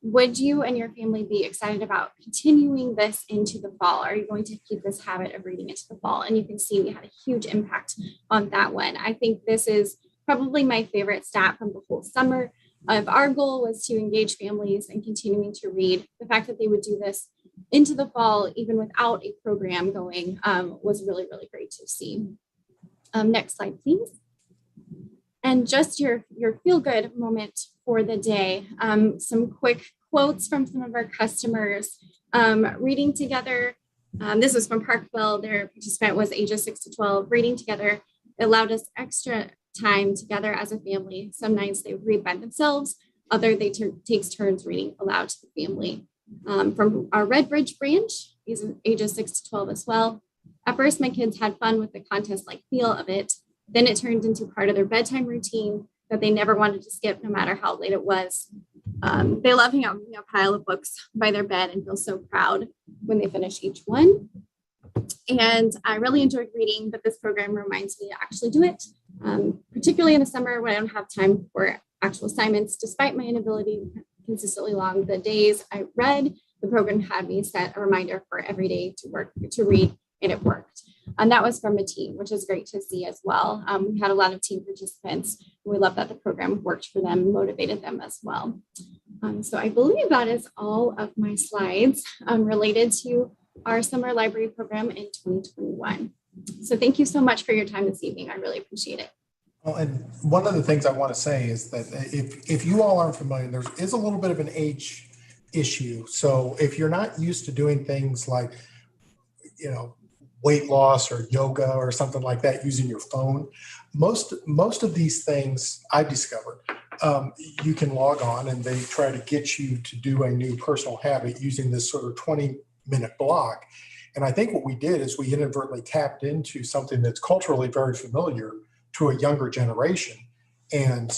Would you and your family be excited about continuing this into the fall? Are you going to keep this habit of reading into the fall? And you can see we had a huge impact on that one. I think this is probably my favorite stat from the whole summer. If our goal was to engage families and continuing to read, the fact that they would do this into the fall, even without a program going, was really, really great to see. Next slide, please. And just your feel-good moment for the day. Some quick quotes from some of our customers. Reading together. This was from Parkville. Their participant was ages 6 to 12. Reading together allowed us extra time together as a family. Some nights they would read by themselves. Other they takes turns reading aloud to the family. From our Redbridge branch, ages 6 to 12 as well. At first, my kids had fun with the contest-like feel of it. Then it turned into part of their bedtime routine that they never wanted to skip, no matter how late it was. They love hanging out with a pile of books by their bed and feel so proud when they finish each one. And I really enjoyed reading, but this program reminds me to actually do it, particularly in the summer when I don't have time for actual assignments. Despite my inability to consistently log the days I read, the program had me set a reminder for every day to read, and it worked. And that was from a team, which is great to see as well. We had a lot of team participants. We love that the program worked for them, motivated them as well. So I believe that is all of my slides related to our summer library program in 2021. So thank you so much for your time this evening. I really appreciate it. Well, and one of the things I want to say is that if you all aren't familiar, there is a little bit of an age issue. So if you're not used to doing things like, weight loss or yoga or something like that using your phone, most of these things I've discovered, you can log on and they try to get you to do a new personal habit using this sort of 20-minute block. And I think what we did is we inadvertently tapped into something that's culturally very familiar to a younger generation, and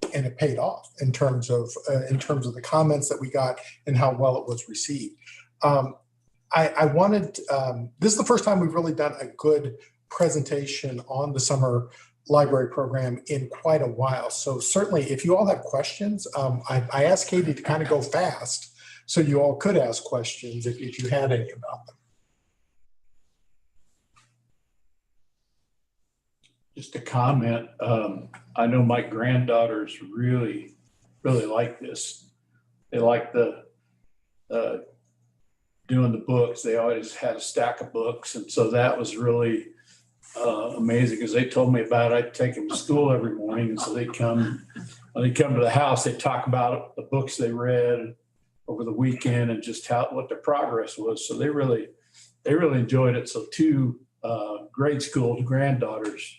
it paid off in terms of the comments that we got and how well it was received. I wanted, this is the first time we've really done a good presentation on the summer library program in quite a while. So certainly if you all have questions, I asked Katie to kind of go fast so you all could ask questions if you had any about them. just a comment. I know my granddaughters really, really like this. They like the doing the books. They always had a stack of books. And so that was really amazing because they told me about it. I'd take them to school every morning. And so they come, when they come to the house, they talk about the books they read over the weekend and just what their progress was. So they really enjoyed it. So two grade school granddaughters.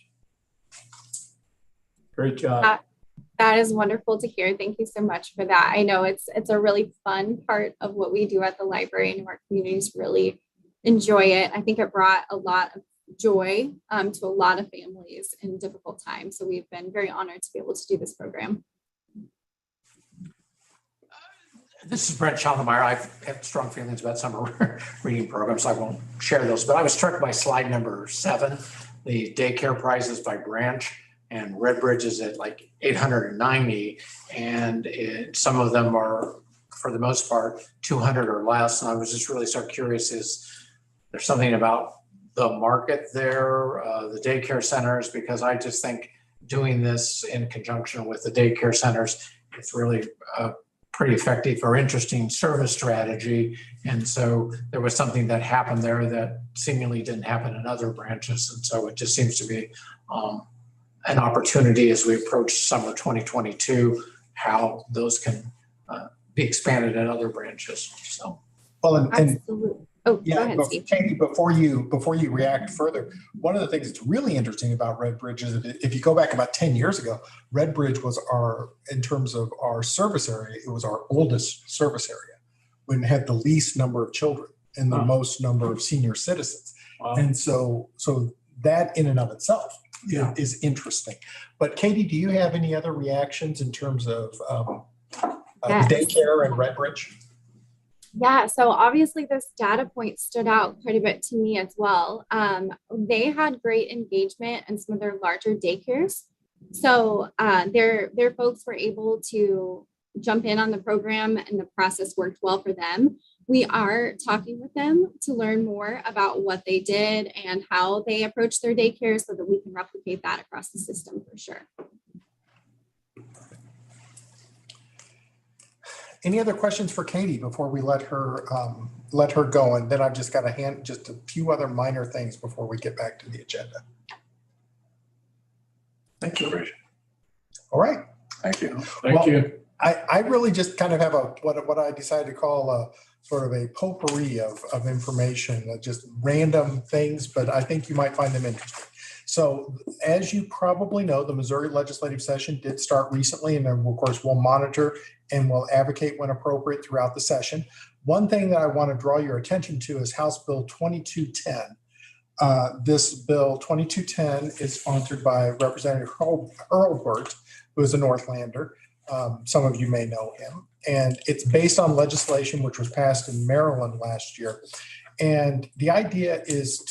Great job. That is wonderful to hear. Thank you so much for that. I know it's a really fun part of what we do at the library, and our communities really enjoy it. I think it brought a lot of joy to a lot of families in difficult times. So we've been very honored to be able to do this program. This is Brent Schaldemeyer. I have strong feelings about summer reading programs. I won't share those, but I was struck by slide number 7, the daycare prizes by branch, and Redbridge is at like 890, and some of them are, for the most part, 200 or less. And I was just really curious, is there something about the market there, the daycare centers? Because I just think doing this in conjunction with the daycare centers, it's really pretty effective or interesting service strategy. And so there was something that happened there that seemingly didn't happen in other branches. And so it just seems to be an opportunity as we approach summer 2022, how those can be expanded in other branches. So, Well, and Absolutely. Oh, yeah, go ahead, but Steve. Katie, before you react further, one of the things that's really interesting about Redbridge is that if you go back about 10 years ago, Redbridge was in terms of our service area, it was our oldest service area when it had the least number of children and the most number of senior citizens. Wow. And so that in and of itself is interesting. But Katie, do you have any other reactions in terms of Yes. daycare and Redbridge? Yeah, so obviously this data point stood out quite a bit to me as well. They had great engagement in some of their larger daycares. So their folks were able to jump in on the program, and the process worked well for them. We are talking with them to learn more about what they did and how they approach their daycare so that we can replicate that across the system for sure. Any other questions for Katie before we let her go? And then I've just got just a few other minor things before we get back to the agenda. Thank you. All right. Thank you. Thank you. I really just kind of have what I decided to call a sort of a potpourri of information, just random things, but I think you might find them interesting. So as you probably know, the Missouri legislative session did start recently, and then of course we'll monitor and we'll advocate when appropriate throughout the session. One thing that I want to draw your attention to is House Bill 2210. This bill 2210 is sponsored by Representative Hurlburt, who is a Northlander. Some of you may know him. And it's based on legislation which was passed in Maryland last year. And the idea is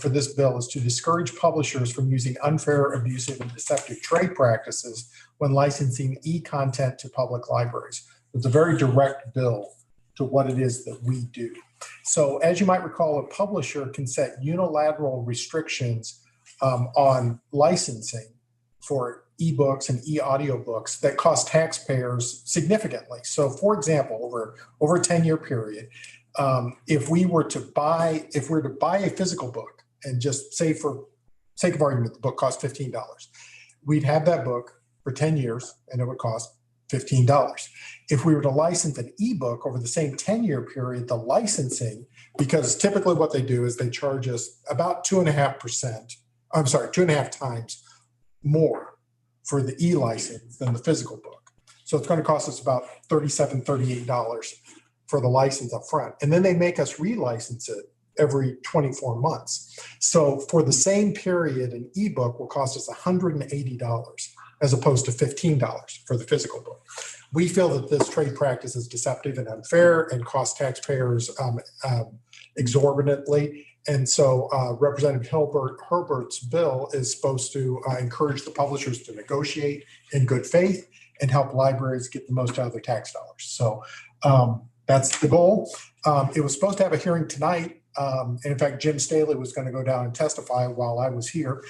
for this bill is to discourage publishers from using unfair, abusive, and deceptive trade practices when licensing e-content to public libraries. It's a very direct bill to what it is that we do. So as you might recall, a publisher can set unilateral restrictions on licensing for ebooks and e-audiobooks that cost taxpayers significantly. So for example, over a 10-year period, if we were to buy a physical book, and just say for sake of argument, the book costs $15, we'd have that book for 10 years and it would cost $15. If we were to license an ebook over the same 10-year period, the licensing, because typically what they do is they charge us about 2.5 times more for the e-license than the physical book. So it's going to cost us about $37, $38 for the license up front. And then they make us relicense it every 24 months. So for the same period, an ebook will cost us $180 as opposed to $15 for the physical book. We feel that this trade practice is deceptive and unfair and costs taxpayers exorbitantly. And so Representative Herbert's bill is supposed to encourage the publishers to negotiate in good faith and help libraries get the most out of their tax dollars. So that's the goal. It was supposed to have a hearing tonight. And in fact, Jim Staley was going to go down and testify while I was here.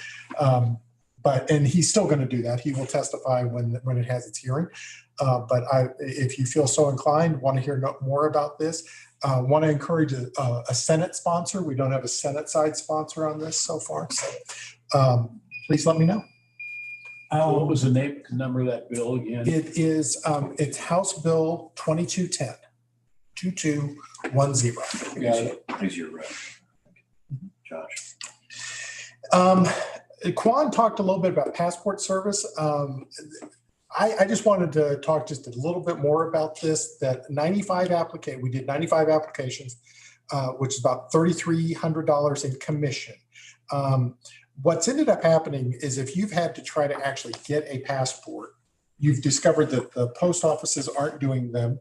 and he's still going to do that. He will testify when it has its hearing. But if you feel so inclined, want to hear more about this, want to encourage a Senate sponsor. We don't have a Senate side sponsor on this so far. So please let me know. What was the number of that bill again? It is, it's House Bill 2210, 2210. Yeah. He's your rep. Josh. Quan talked a little bit about passport service. I just wanted to talk just a little bit more about this, that we did 95 applications, which is about $3,300 in commission. What's ended up happening is if you've had to try to actually get a passport, you've discovered that the post offices aren't doing them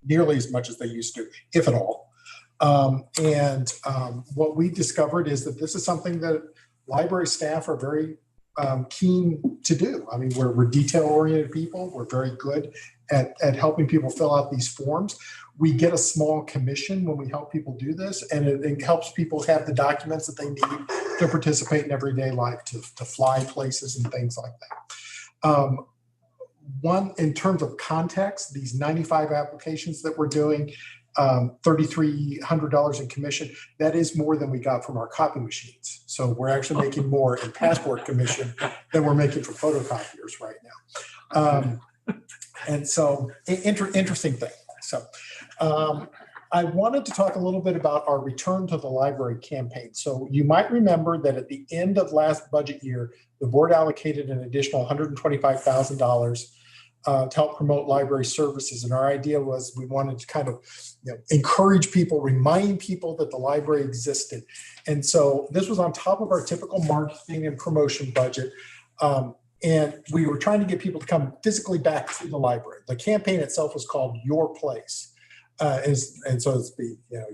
nearly as much as they used to, if at all. What we discovered is that this is something that library staff are very keen to do. I mean, we're detail-oriented people. We're very good at helping people fill out these forms. We get a small commission when we help people do this, and it helps people have the documents that they need to participate in everyday life, to fly places and things like that. One, in terms of context, these 95 applications that we're doing, $3,300 in commission, that is more than we got from our copy machines. So we're actually making more in passport commission than we're making from photocopiers right now. And so interesting thing. So I wanted to talk a little bit about our Return to the Library campaign. So you might remember that at the end of last budget year, the board allocated an additional $125,000 to help promote library services. And our idea was we wanted to kind of encourage people, remind people that the library existed. And so this was on top of our typical marketing and promotion budget. And we were trying to get people to come physically back to the library. The campaign itself was called Your Place. And so it's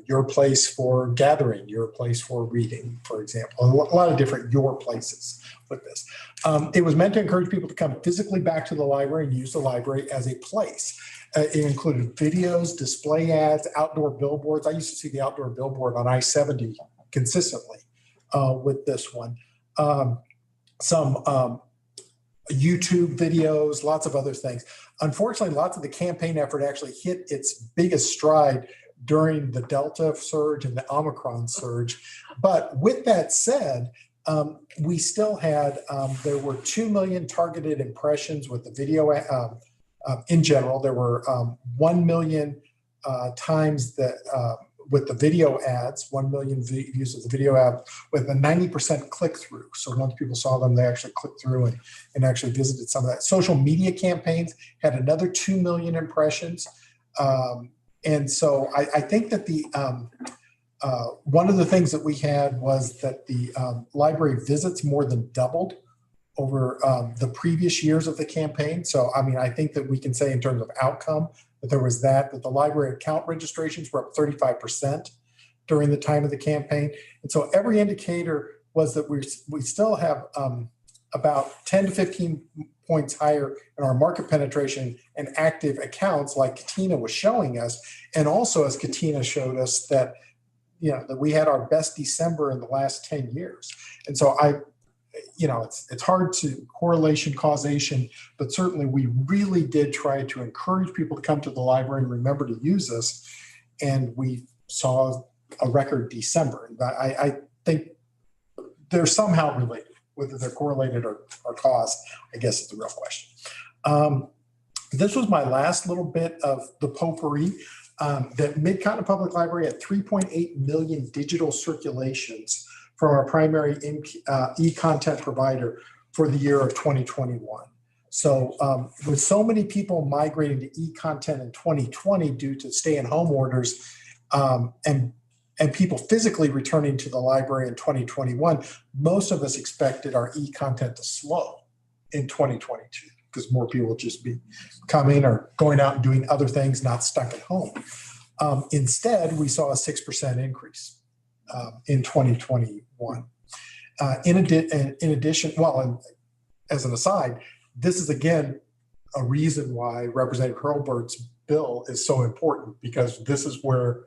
your place for gathering, your place for reading, for example. A lot of different your places with this. It was meant to encourage people to come physically back to the library and use the library as a place. It included videos, display ads, outdoor billboards. I used to see the outdoor billboard on I-70 consistently with this one. Some YouTube videos, lots of other things. Unfortunately, lots of the campaign effort actually hit its biggest stride during the Delta surge and the Omicron surge. But with that said, we still had, there were 2 million targeted impressions with the video in general. There were 1 million times that with the video ads, 1 million views of the video ad with a 90% click through. So once people saw them, they actually clicked through and actually visited some of that. Social media campaigns had another 2 million impressions. And so I think that the one of the things that we had was that the library visits more than doubled over the previous years of the campaign. So, I mean, I think that we can say in terms of outcome that there was that the library account registrations were up 35% during the time of the campaign. And so every indicator was that we still have about 10 to 15 points higher in our market penetration and active accounts like Katina was showing us. And also as Katina showed us that, that we had our best December in the last 10 years. And so it's hard to correlation causation, but certainly we really did try to encourage people to come to the library and remember to use us. And we saw a record December. And I think they're somehow related. Whether they're correlated or caused, I guess is the real question. This was my last little bit of the potpourri. That Mid-Continent Public Library had 3.8 million digital circulations from our primary e-content provider for the year of 2021. So with so many people migrating to e-content in 2020 due to stay-at-home orders and people physically returning to the library in 2021, most of us expected our e-content to slow in 2022 because more people will just be coming or going out and doing other things, not stuck at home. Instead, we saw a 6% increase in 2021. In addition, and as an aside, this is again a reason why Representative Hurlburt's bill is so important, because this is where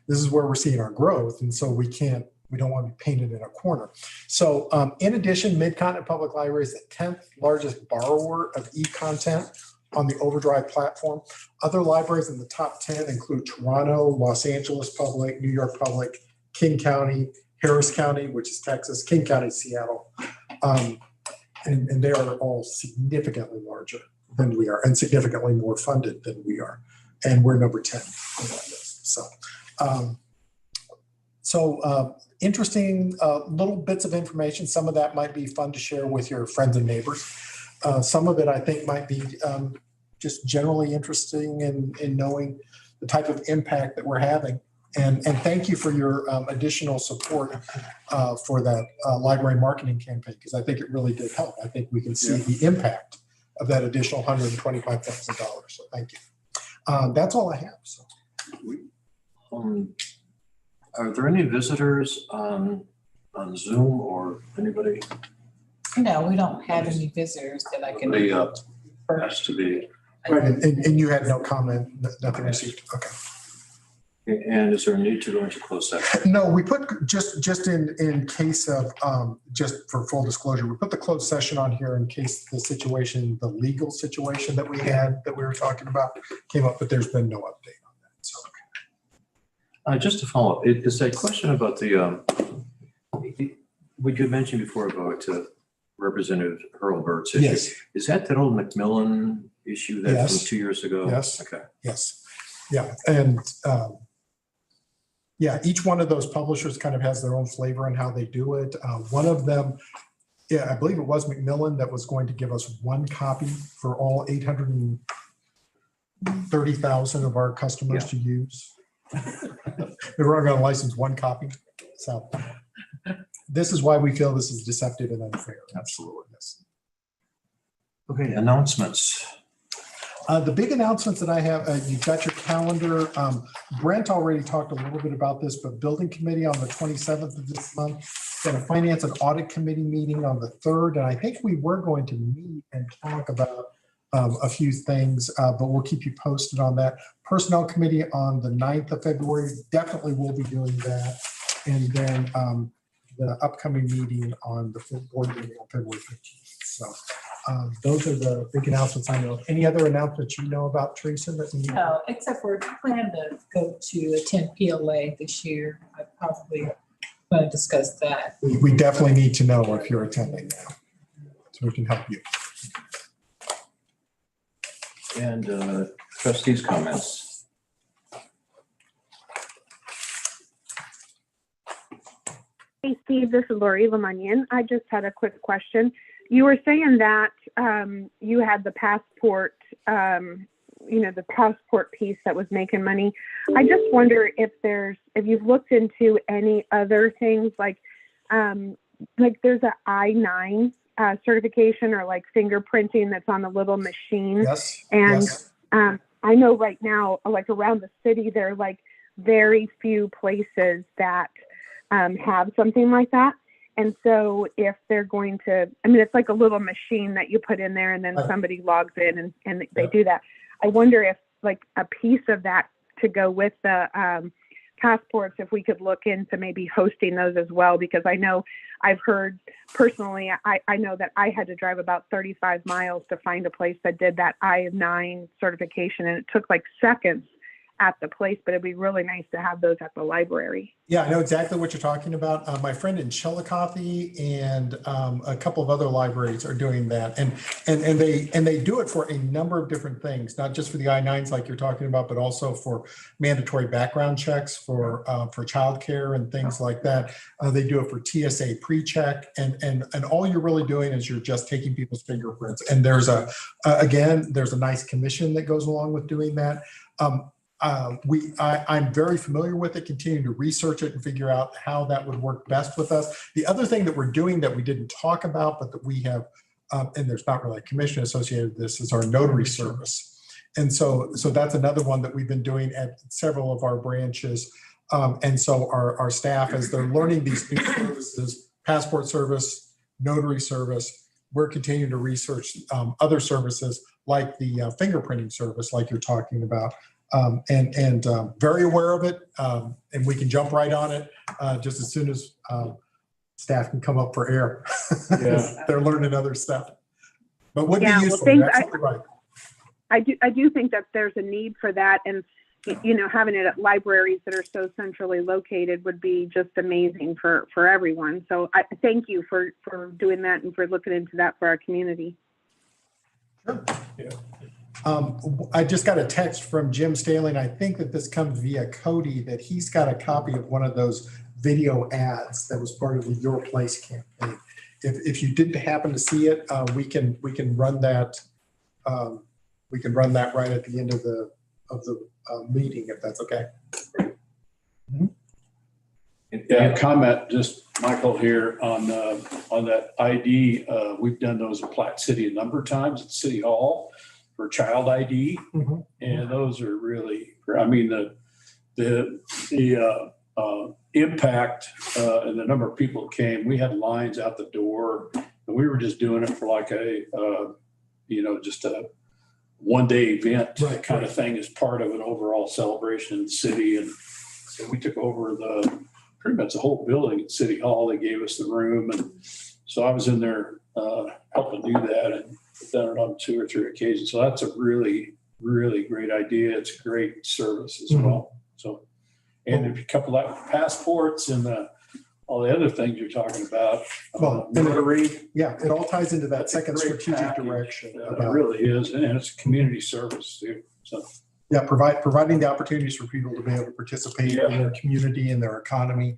we're seeing our growth, and so we can't We don't want to be painted in a corner. So in addition, Mid-Continent Public Library is the 10th largest borrower of e-content on the Overdrive platform. Other libraries in the top 10 include Toronto, Los Angeles Public, New York Public, King County, Harris County, which is Texas, King County, Seattle. And they are all significantly larger than we are and significantly more funded than we are. And we're number 10 on that list. So interesting little bits of information. Some of that might be fun to share with your friends and neighbors. Some of it I think might be just generally interesting in knowing the type of impact that we're having. And thank you for your additional support for that library marketing campaign, because I think it really did help. I think we can see the impact of that additional $125,000. So thank you. That's all I have. So. Are there any visitors on Zoom or anybody? No, we don't have any visitors that I can. They has to be. Right, and you had no comment, nothing received. Okay. And is there a need to go into closed session? No, we put just in case of just for full disclosure, we put the closed session on here in case the legal situation that we were talking about came up, but there's been no update on that. So Just to follow up, is a question about the what you mentioned before about Representative Hurlburt's issue. Yes. Is that old McMillan issue that Yes. from 2 years ago? Yes. Okay. Yes. Yeah. And yeah, each one of those publishers kind of has their own flavor in how they do it. One of them, I believe it was Macmillan that was going to give us one copy for all 830,000 of our customers to use. They were going to license one copy. So this is why we feel this is deceptive and unfair. Absolutely. Yes. Okay, announcements. The big announcements that I have, you've got your calendar. Brent already talked a little bit about this, but building committee on the 27th of this month, got a finance and audit committee meeting on the 3rd. And I think we were going to meet and talk about a few things, but we'll keep you posted on that. Personnel committee on the 9th of February, definitely will be doing that. And then the upcoming meeting on the board meeting on February 15th. So those are the big announcements I know. Any other announcements you know about, Teresa? That we No, except for I plan to go to attend PLA this year. I probably want to discuss that. we definitely need to know if you're attending now, so we can help you. And trustees' comments. Hey, Steve, this is Lori Lemunion. I just had a quick question. You were saying that you had the passport, the passport piece that was making money. I just wonder if you've looked into any other things like there's an I-9 certification or like fingerprinting that's on a little machine. Yes. And yes. I know right now, like around the city, there are like very few places that have something like that. And so if they're going to, it's like a little machine that you put in there and then somebody logs in and they do that. I wonder if like a piece of that to go with the passports, if we could look into maybe hosting those as well, because I know I've heard personally, I know that I had to drive about 35 miles to find a place that did that I-9 certification, and it took like seconds at the place, but it'd be really nice to have those at the library. Yeah, I know exactly what you're talking about. My friend in Chillicothe and a couple of other libraries are doing that, and they do it for a number of different things, not just for the I-9s like you're talking about, but also for mandatory background checks for childcare and things like that. They do it for TSA pre-check, and all you're really doing is you're just taking people's fingerprints. And there's there's a nice commission that goes along with doing that. I'm very familiar with it, continuing to research it and figure out how that would work best with us. The other thing that we're doing that we didn't talk about, but that we have, and there's not really a commission associated with this, is our notary service. And so that's another one that we've been doing at several of our branches. And so our staff, as they're learning these new services, passport service, notary service, we're continuing to research other services like the fingerprinting service, like you're talking about. and very aware of it. And we can jump right on it just as soon as staff can come up for air. Yeah. They're learning other stuff. But would be Yeah, well, useful. thanks. You're absolutely right. I do think that there's a need for that, and having it at libraries that are so centrally located would be just amazing for everyone. So I thank you for doing that and for looking into that for our community. Sure. Yeah. I just got a text from Jim Staley. I think that this comes via Cody, that he's got a copy of one of those video ads that was part of the Your Place campaign. If you didn't happen to see it, we can run that. We can run that right at the end of the meeting, if that's okay. Mm-hmm. Yeah, comment, just Michael here on that ID. We've done those at Platte City a number of times at City Hall for child ID. Mm-hmm. And those are really, I mean, the impact and the number of people that came, we had lines out the door, and we were just doing it for like just a one-day event kind of thing as part of an overall celebration in the city. And so we took over pretty much the whole building at City Hall. They gave us the room. And so I was in there helping do that, and done it on 2 or 3 occasions. So that's a really, really great idea. It's a great service as well. So, and if you couple that with passports and all the other things you're talking about, it all ties into that second strategic package. direction. It really is, and it's a community service too. So yeah, providing the opportunities for people to be able to participate in their community and their economy.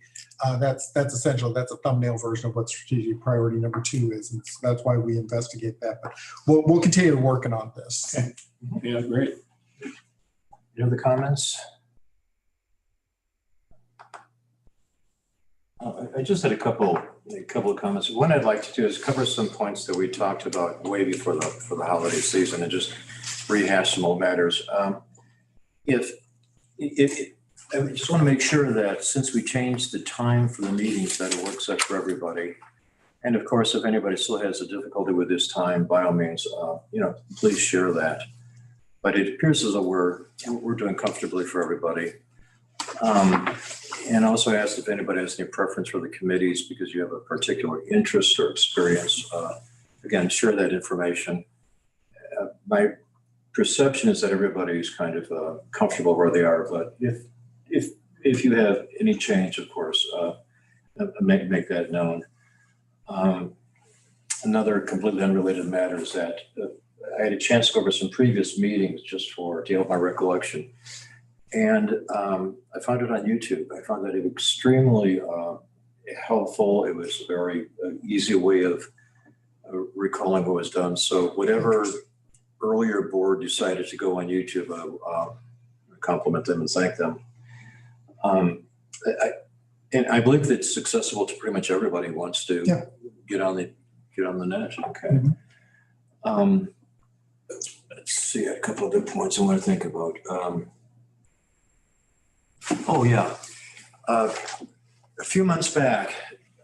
That's essential. That's a thumbnail version of what strategic priority number 2 is, and so that's why we investigate that. But we'll continue working on this. Okay. Yeah, great. Any other comments? I just had a couple of comments. One I'd like to do is cover some points that we talked about way before the holiday season, and just rehash some old matters. I just want to make sure that since we changed the time for the meetings, that it works out for everybody. And of course, if anybody still has a difficulty with this time, by all means, please share that. But it appears as though we're doing comfortably for everybody. And also asked if anybody has any preference for the committees because you have a particular interest or experience. Again, share that information. My perception is that everybody's kind of comfortable where they are, but if you have any change, of course, make that known. Another completely unrelated matter is that I had a chance to go over some previous meetings just to help my recollection. And I found it on YouTube. I found that it was extremely helpful. It was a very easy way of recalling what was done. So whatever earlier board decided to go on YouTube, I compliment them and thank them. And I believe that it's accessible to pretty much everybody who wants to get on the net. Okay. Mm-hmm. Let's see, a couple of good points I want to think about. A few months back,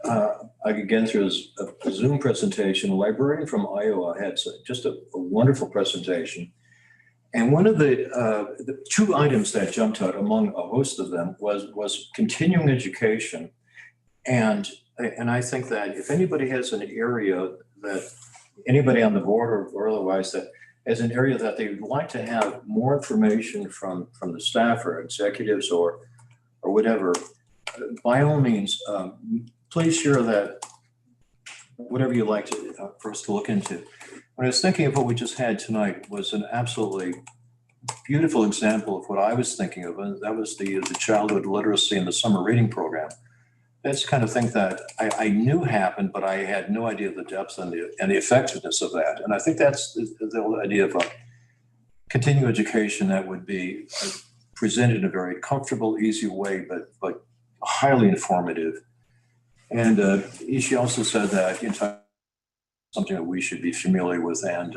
I again through a Zoom presentation, a librarian from Iowa had just a wonderful presentation. And one of the 2 items that jumped out among a host of them was continuing education. And I think that if anybody has an area that anybody on the board or otherwise that has an area that they would like to have more information from the staff or executives or whatever, by all means, please share that, whatever you'd like for us to look into. When I was thinking of what we just had tonight was an absolutely beautiful example of what I was thinking of, and that was the childhood literacy and the summer reading program. That's the kind of thing that I knew happened, but I had no idea of the depth and the effectiveness of that. And I think that's the whole idea of a continuing education that would be presented in a very comfortable, easy way, but highly informative. And she also said that something that we should be familiar with, and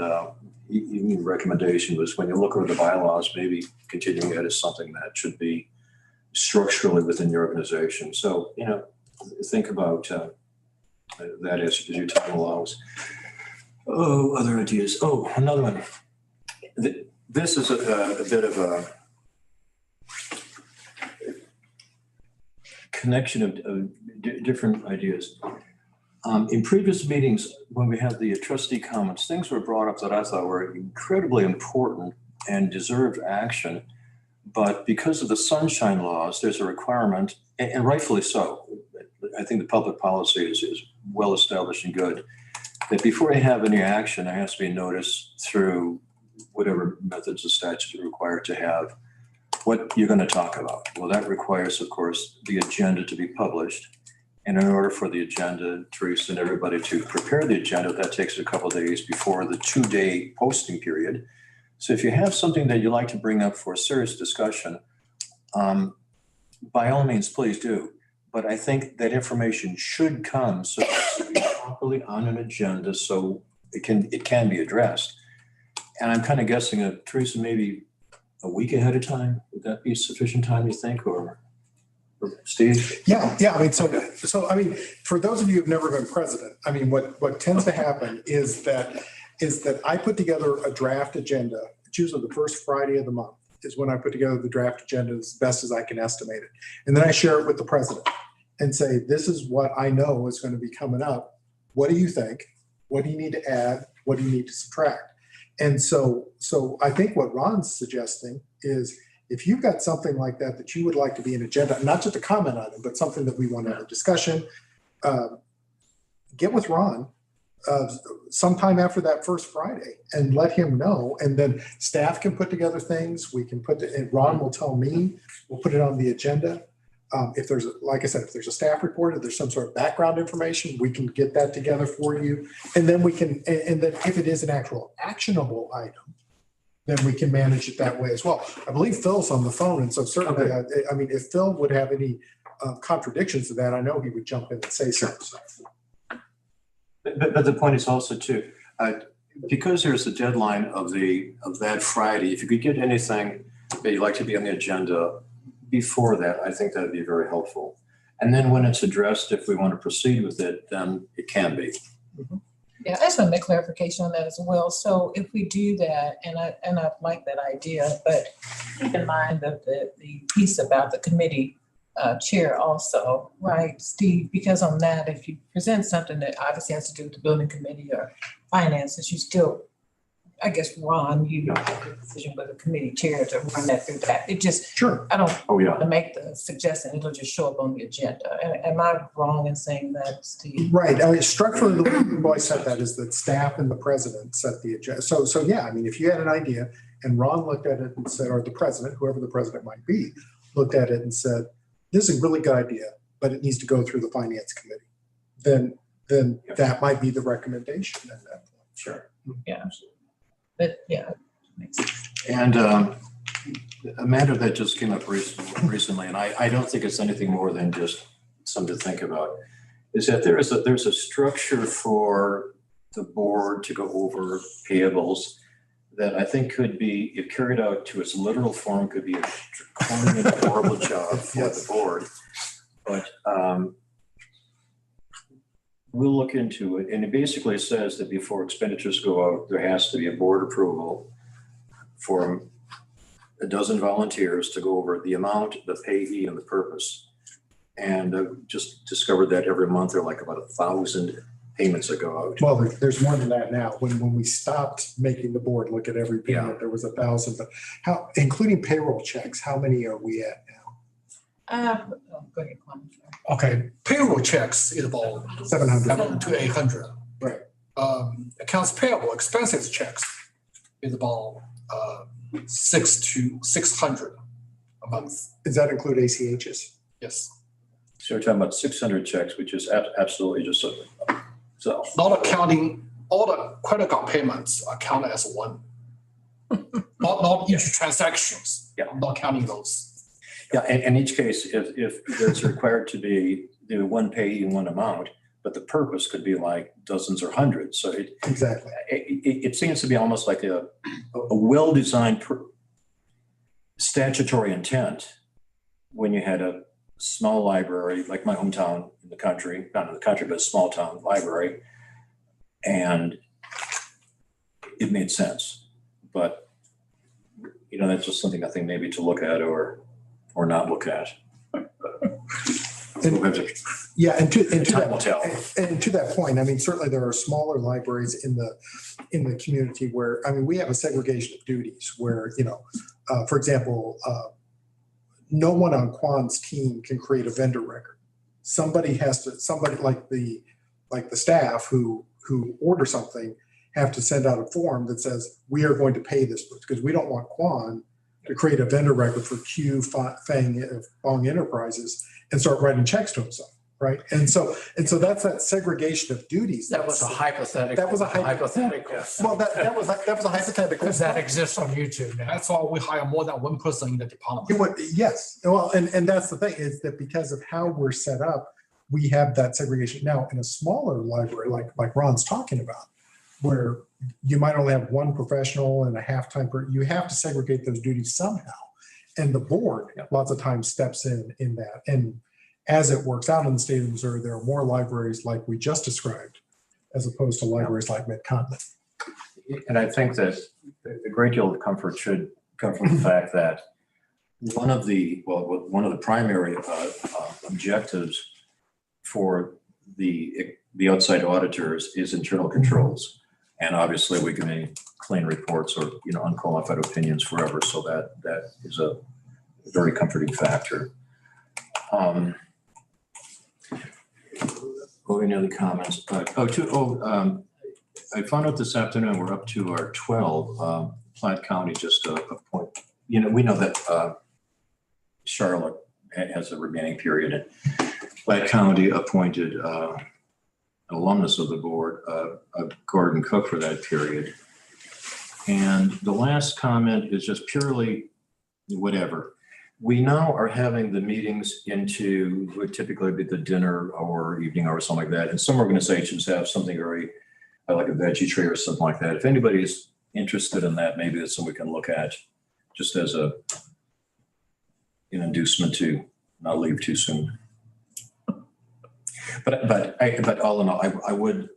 even the recommendation was when you look over the bylaws, maybe continuing ed is something that should be structurally within your organization. So, think about that as your time allows. Other ideas. Another one. This is a bit of connection of different ideas. In previous meetings, when we had the trustee comments, things were brought up that I thought were incredibly important and deserved action. But because of the sunshine laws, there's a requirement, and rightfully so. I think the public policy is well established and good, that before you have any action, there has to be notice through whatever methods the statute is required to have what you're going to talk about. Well, that requires, of course, the agenda to be published. And in order for the agenda, Teresa and everybody to prepare the agenda, that takes a couple of days before the 2-day posting period. So if you have something that you'd like to bring up for a serious discussion, by all means, please do. But I think that information should come so it's to be properly on an agenda so it can be addressed. And I'm kind of guessing, Teresa, maybe a week ahead of time. Would that be sufficient time, you think, or Steve? Yeah. I mean, so I mean, for those of you who've never been president, I mean, what tends to happen is that I put together a draft agenda. It's usually the first Friday of the month is when I put together the draft agenda as best as I can estimate it. And then I share it with the president and say, this is what I know is going to be coming up. What do you think? What do you need to add? What do you need to subtract? And so I think what Ron's suggesting is if you've got something like that you would like to be an agenda, not just a comment item, but something that we want to have a discussion, get with Ron sometime after that first Friday and let him know. And then staff can put together things. We can and Ron will tell me, we'll put it on the agenda. If there's, like I said, if there's a staff report, if there's some sort of background information, we can get that together for you. And then and then if it is an actual actionable item, then we can manage it that way as well. I believe Phil's on the phone. And so certainly, okay. I mean, if Phil would have any contradictions to that, I know he would jump in and say something. But the point is also too, because there's a deadline of that Friday, if you could get anything that you'd like to be on the agenda before that, I think that'd be very helpful. And then when it's addressed, if we want to proceed with it, then it can be. Mm-hmm. Yeah, I just want to make clarification on that as well. So if we do that, and I like that idea, but keep in mind that the piece about the committee chair also, right, Steve? Because on that, if you present something that obviously has to do with the building committee or finances, you still, I guess, Ron, you make the decision with the committee chair to run that through that. It just, sure. I don't want to make the suggestion it'll just show up on the agenda. Am I wrong in saying that, Steve? Right. I mean, structurally, the way we've always said that is that staff and the president set the agenda. So yeah, I mean, if you had an idea and Ron looked at it and said, or the president, whoever the president might be, looked at it and said, this is a really good idea, but it needs to go through the finance committee, then that might be the recommendation at that point. Sure. Yeah. But yeah, makes sense. And a matter that just came up recently, and I don't think it's anything more than just something to think about, is that there's a structure for the board to go over payables that I think could be, if carried out to its literal form, could be a draconian, horrible job for the board. But we'll look into it. And it basically says that before expenditures go out, there has to be a board approval for a dozen volunteers to go over the amount, the payee, and the purpose. And just discovered that every month there are like about 1,000 payments that go out. Well, there's more than that now. When we stopped making the board look at every payment, there was 1,000. But how, including payroll checks, how many are we at now? Go ahead, Kwame. Okay, payroll checks is about 700. 700 to 800. Right. Accounts payable expenses checks is about 600 to 600 a month. Does that include ACHs? Yes. So we're talking about 600 checks, which is absolutely just so. Not accounting all the credit card payments are counted as one. not each transactions. Yeah. Not counting those. Yeah, and in each case, if there's required to be one payee and one amount, but the purpose could be like dozens or hundreds. So exactly. It seems to be almost like a well-designed statutory intent when you had a small library, like my hometown in the country, not in the country, but a small town library. And it made sense. But, that's just something I think maybe to look at or not look at. Yeah, and to Time will tell. that point, I mean, certainly there are smaller libraries in the community where, I mean, we have a segregation of duties where, for example, no one on Quan's team can create a vendor record. Somebody like the staff who order something have to send out a form that says, we are going to pay this because we don't want Quan to create a vendor record for Q, Fong Enterprises and start writing checks to himself, right? And so that's that segregation of duties. That was a hypothetical. That was a hypothetical. Well, that was a hypothetical. Because that exists on YouTube now. That's why we hire more than one person in the department. Yes, well, and that's the thing is that because of how we're set up, we have that segregation. Now, in a smaller library, like Ron's talking about, where you might only have one professional and a half-time person, you have to segregate those duties somehow. And the board lots of times steps in that. And as it works out in the state of Missouri, there are more libraries like we just described, as opposed to libraries like Mid-Continent. And I think that a great deal of comfort should come from the fact that one of the primary objectives for the outside auditors is internal controls. And obviously we can make clean reports or, unqualified opinions forever. So that is a very comforting factor. Any other comments? I found out this afternoon, we're up to our 12. Platte County just a point. We know that Charlotte has a remaining period. And Platte County appointed an alumnus of the board, Gordon Cook, for that period. And the last comment is just purely whatever. We now are having the meetings into would typically be the dinner or evening hour or something like that. And some organizations have something very like a veggie tray or something like that. If anybody's interested in that, maybe it's something we can look at just as an inducement to not leave too soon. But all in all, I would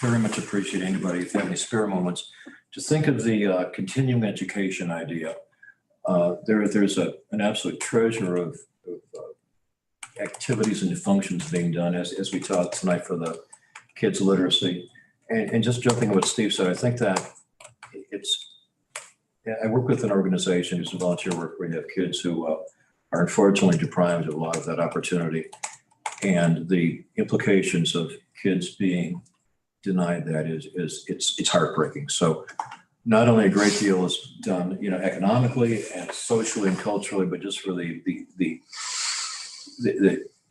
very much appreciate anybody, if you have any spare moments, to think of the continuing education idea. There's an absolute treasure of activities and functions being done as we talked tonight for the kids' literacy. And just jumping on what Steve said, I think that I work with an organization who's a volunteer work where you have kids who are unfortunately deprived of a lot of that opportunity. And the implications of kids being denied that it's heartbreaking. So not only a great deal is done, economically and socially and culturally, but just for the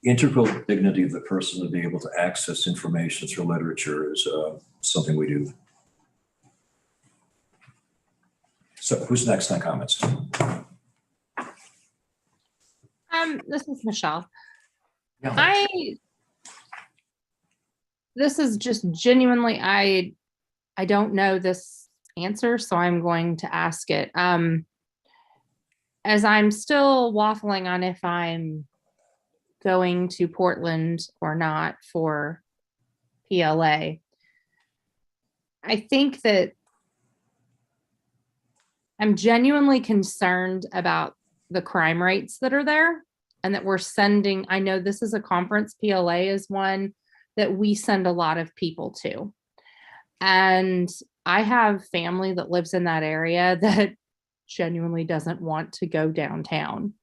integral dignity of the person to be able to access information through literature is something we do. So who's next on comments? This is Michelle. Yeah. This is just genuinely, I don't know this answer, so I'm going to ask it. As I'm still waffling on if I'm going to Portland or not for PLA, I think that I'm genuinely concerned about the crime rates that are there, and that we're sending, I know this is a conference, PLA is one that we send a lot of people to. And I have family that lives in that area that genuinely doesn't want to go downtown.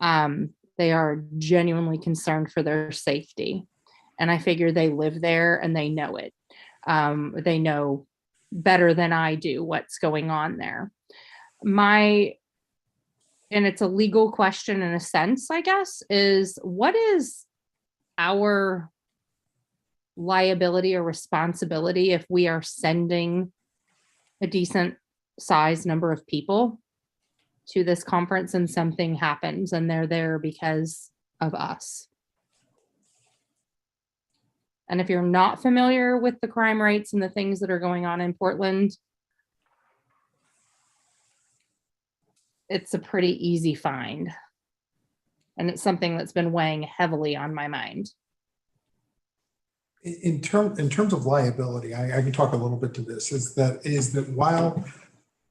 They are genuinely concerned for their safety. And I figure they live there and they know it. They know better than I do what's going on there. And it's a legal question in a sense, I guess, is what is our liability or responsibility if we are sending a decent sized number of people to this conference and something happens and they're there because of us? And if you're not familiar with the crime rates and the things that are going on in Portland, it's a pretty easy find. And it's something that's been weighing heavily on my mind. In terms of liability, I can talk a little bit to this, is that while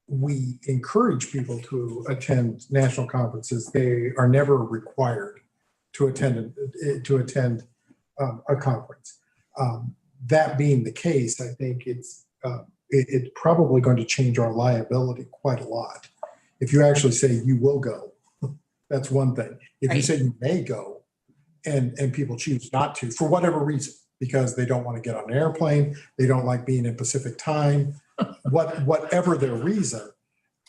we encourage people to attend national conferences, they are never required to attend a conference. That being the case, I think it's probably going to change our liability quite a lot. If you actually say you will go, that's one thing. If you Right. say you may go and people choose not to for whatever reason, because they don't want to get on an airplane, they don't like being in Pacific time, whatever their reason.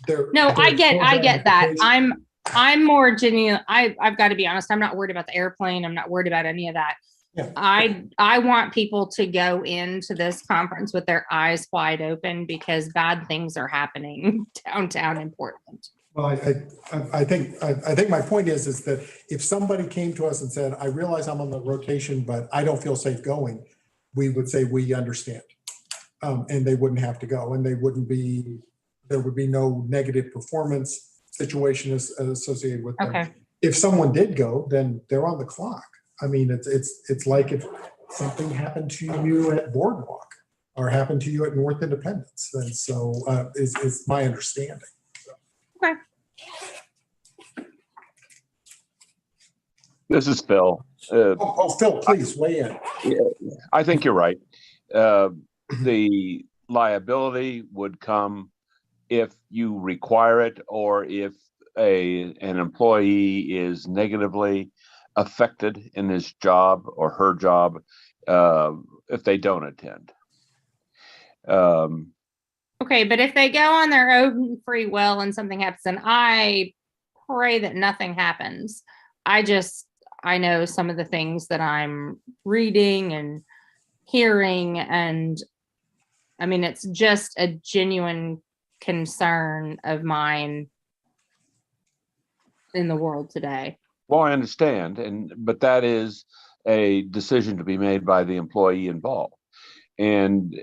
No, I get that. ramifications. I'm more genuine. I've got to be honest. I'm not worried about the airplane. I'm not worried about any of that. Yeah. I want people to go into this conference with their eyes wide open because bad things are happening downtown in Portland. Well, I think my point is that if somebody came to us and said, I realize I'm on the rotation, but I don't feel safe going, we would say, we understand. And they wouldn't have to go, and there would be no negative performance situation associated with them. Okay. If someone did go, then they're on the clock. I mean, it's like if something happened to you at Boardwalk or happened to you at North Independence. And so is my understanding. Okay. This is Phil. Phil, please weigh in. I think you're right. The liability would come if you require it, or if an employee is negatively affected in his job or her job if they don't attend. Okay, but if they go on their own free will and something happens, and I pray that nothing happens. I know some of the things that I'm reading and hearing, and I mean, it's just a genuine concern of mine in the world today. Well, I understand, but that is a decision to be made by the employee involved, and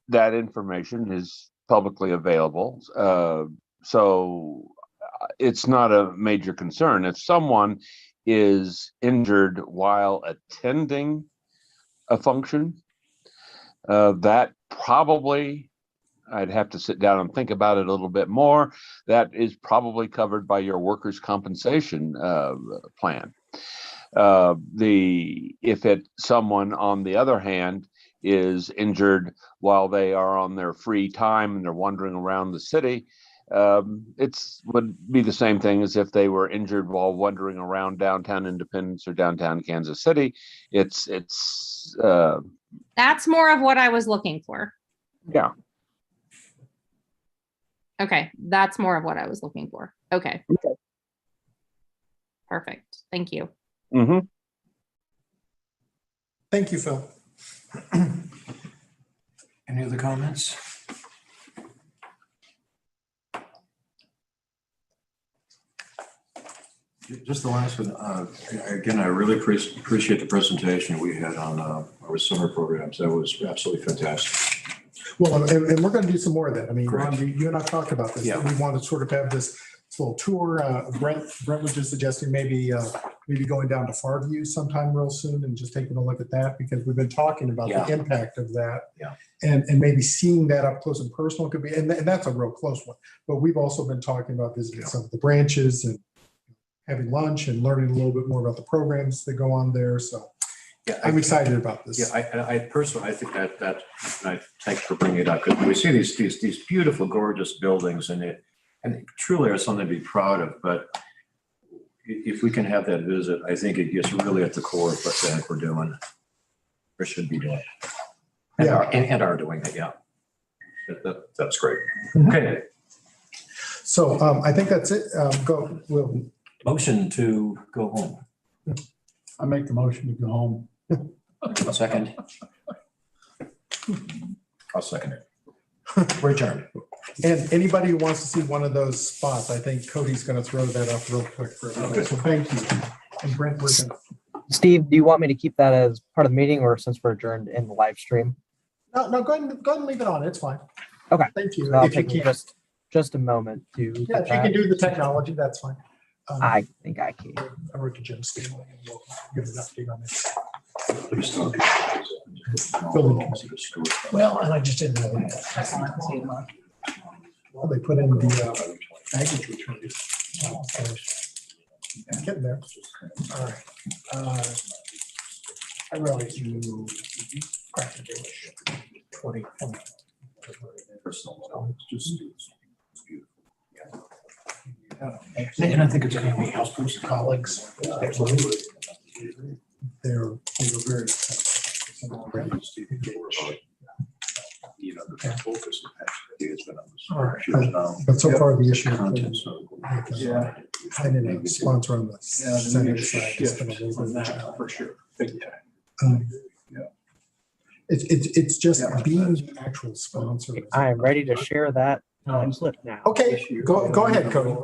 that information is publicly available. So it's not a major concern. If someone is injured while attending a function, that probably, I'd have to sit down and think about it a little bit more. That is probably covered by your workers' compensation plan. If someone, on the other hand, is injured while they are on their free time and they're wandering around the city, would be the same thing as if they were injured while wandering around downtown Independence or downtown Kansas City. That's more of what I was looking for. Yeah. Okay, that's more of what I was looking for. Okay. Perfect. Thank you. Mm-hmm. Thank you, Phil. Any other comments? Just the last one. Again, I really appreciate the presentation we had on our summer programs. That was absolutely fantastic. Well, and we're going to do some more of that. I mean, Great. Ron, you and I talked about this. Yeah. We want to sort of have this little tour. Brent was just suggesting maybe going down to Farview sometime real soon and just taking a look at that, because we've been talking about the impact of that. Yeah. And maybe seeing that up close and personal could be, and that's a real close one. But we've also been talking about visiting some of the branches and having lunch and learning a little bit more about the programs that go on there. So Yeah, I'm excited about this. Yeah, I personally, I think that and I thank you for bringing it up, because we see these beautiful, gorgeous buildings, and it truly are something to be proud of. But if we can have that visit, I think it gets really at the core of what the heck we're doing, or should be doing, and are doing it. Yeah, that's great. Okay, So I think that's it. We'll motion to go home. I make the motion to go home. A second. I'll second it. We're adjourned. And anybody who wants to see one of those spots, I think Cody's going to throw that up real quick for everybody. So thank you. And Brent, we're going to. Steve, do you want me to keep that as part of the meeting, or since we're adjourned in the live stream? No, go ahead and leave it on. It's fine. Okay. Thank you. So I'll If you take can. just a moment to. Yeah, if you can do the technology, that's fine. I think I can. I wrote to Jim Stanley and we'll give an update on this. Well, and I just didn't know that. Well, they put in the baggage return. Getting there. All right. I realize you cracked the dealership 2020. And I think it's going to be helpful to colleagues. Absolutely. They're very. All right. But so far, the issue. Yeah. Finding a sponsor on the Senate side has been a little bit of a challenge. For sure. Big time. It's just being the actual sponsor. I am ready to share that clip now. Okay, go ahead, Cody.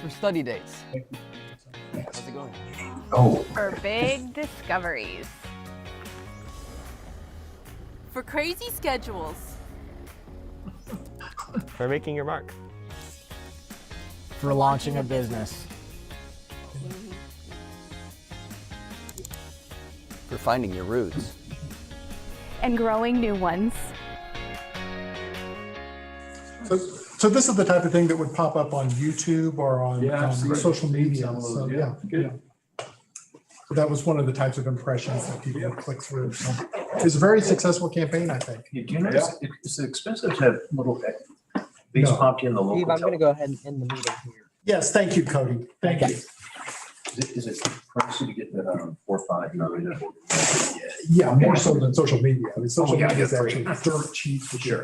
For study dates. How's it going? Oh. For big discoveries. For crazy schedules. For making your mark. For launching a business. For finding your roots. And growing new ones. So this is the type of thing that would pop up on YouTube or on social media. So yeah. So that was one of the types of impressions that people would click through. So it's a very successful campaign, I think. Do you know, is it expensive to have little these popped in the local? Steve, I'm going to go ahead and end the meeting here. Yes, thank you, Cody. Thank you. Is it pricey to get that on 4 or 5 million? Yeah, more so than social media. I mean, social media is actually dirt cheap for sure.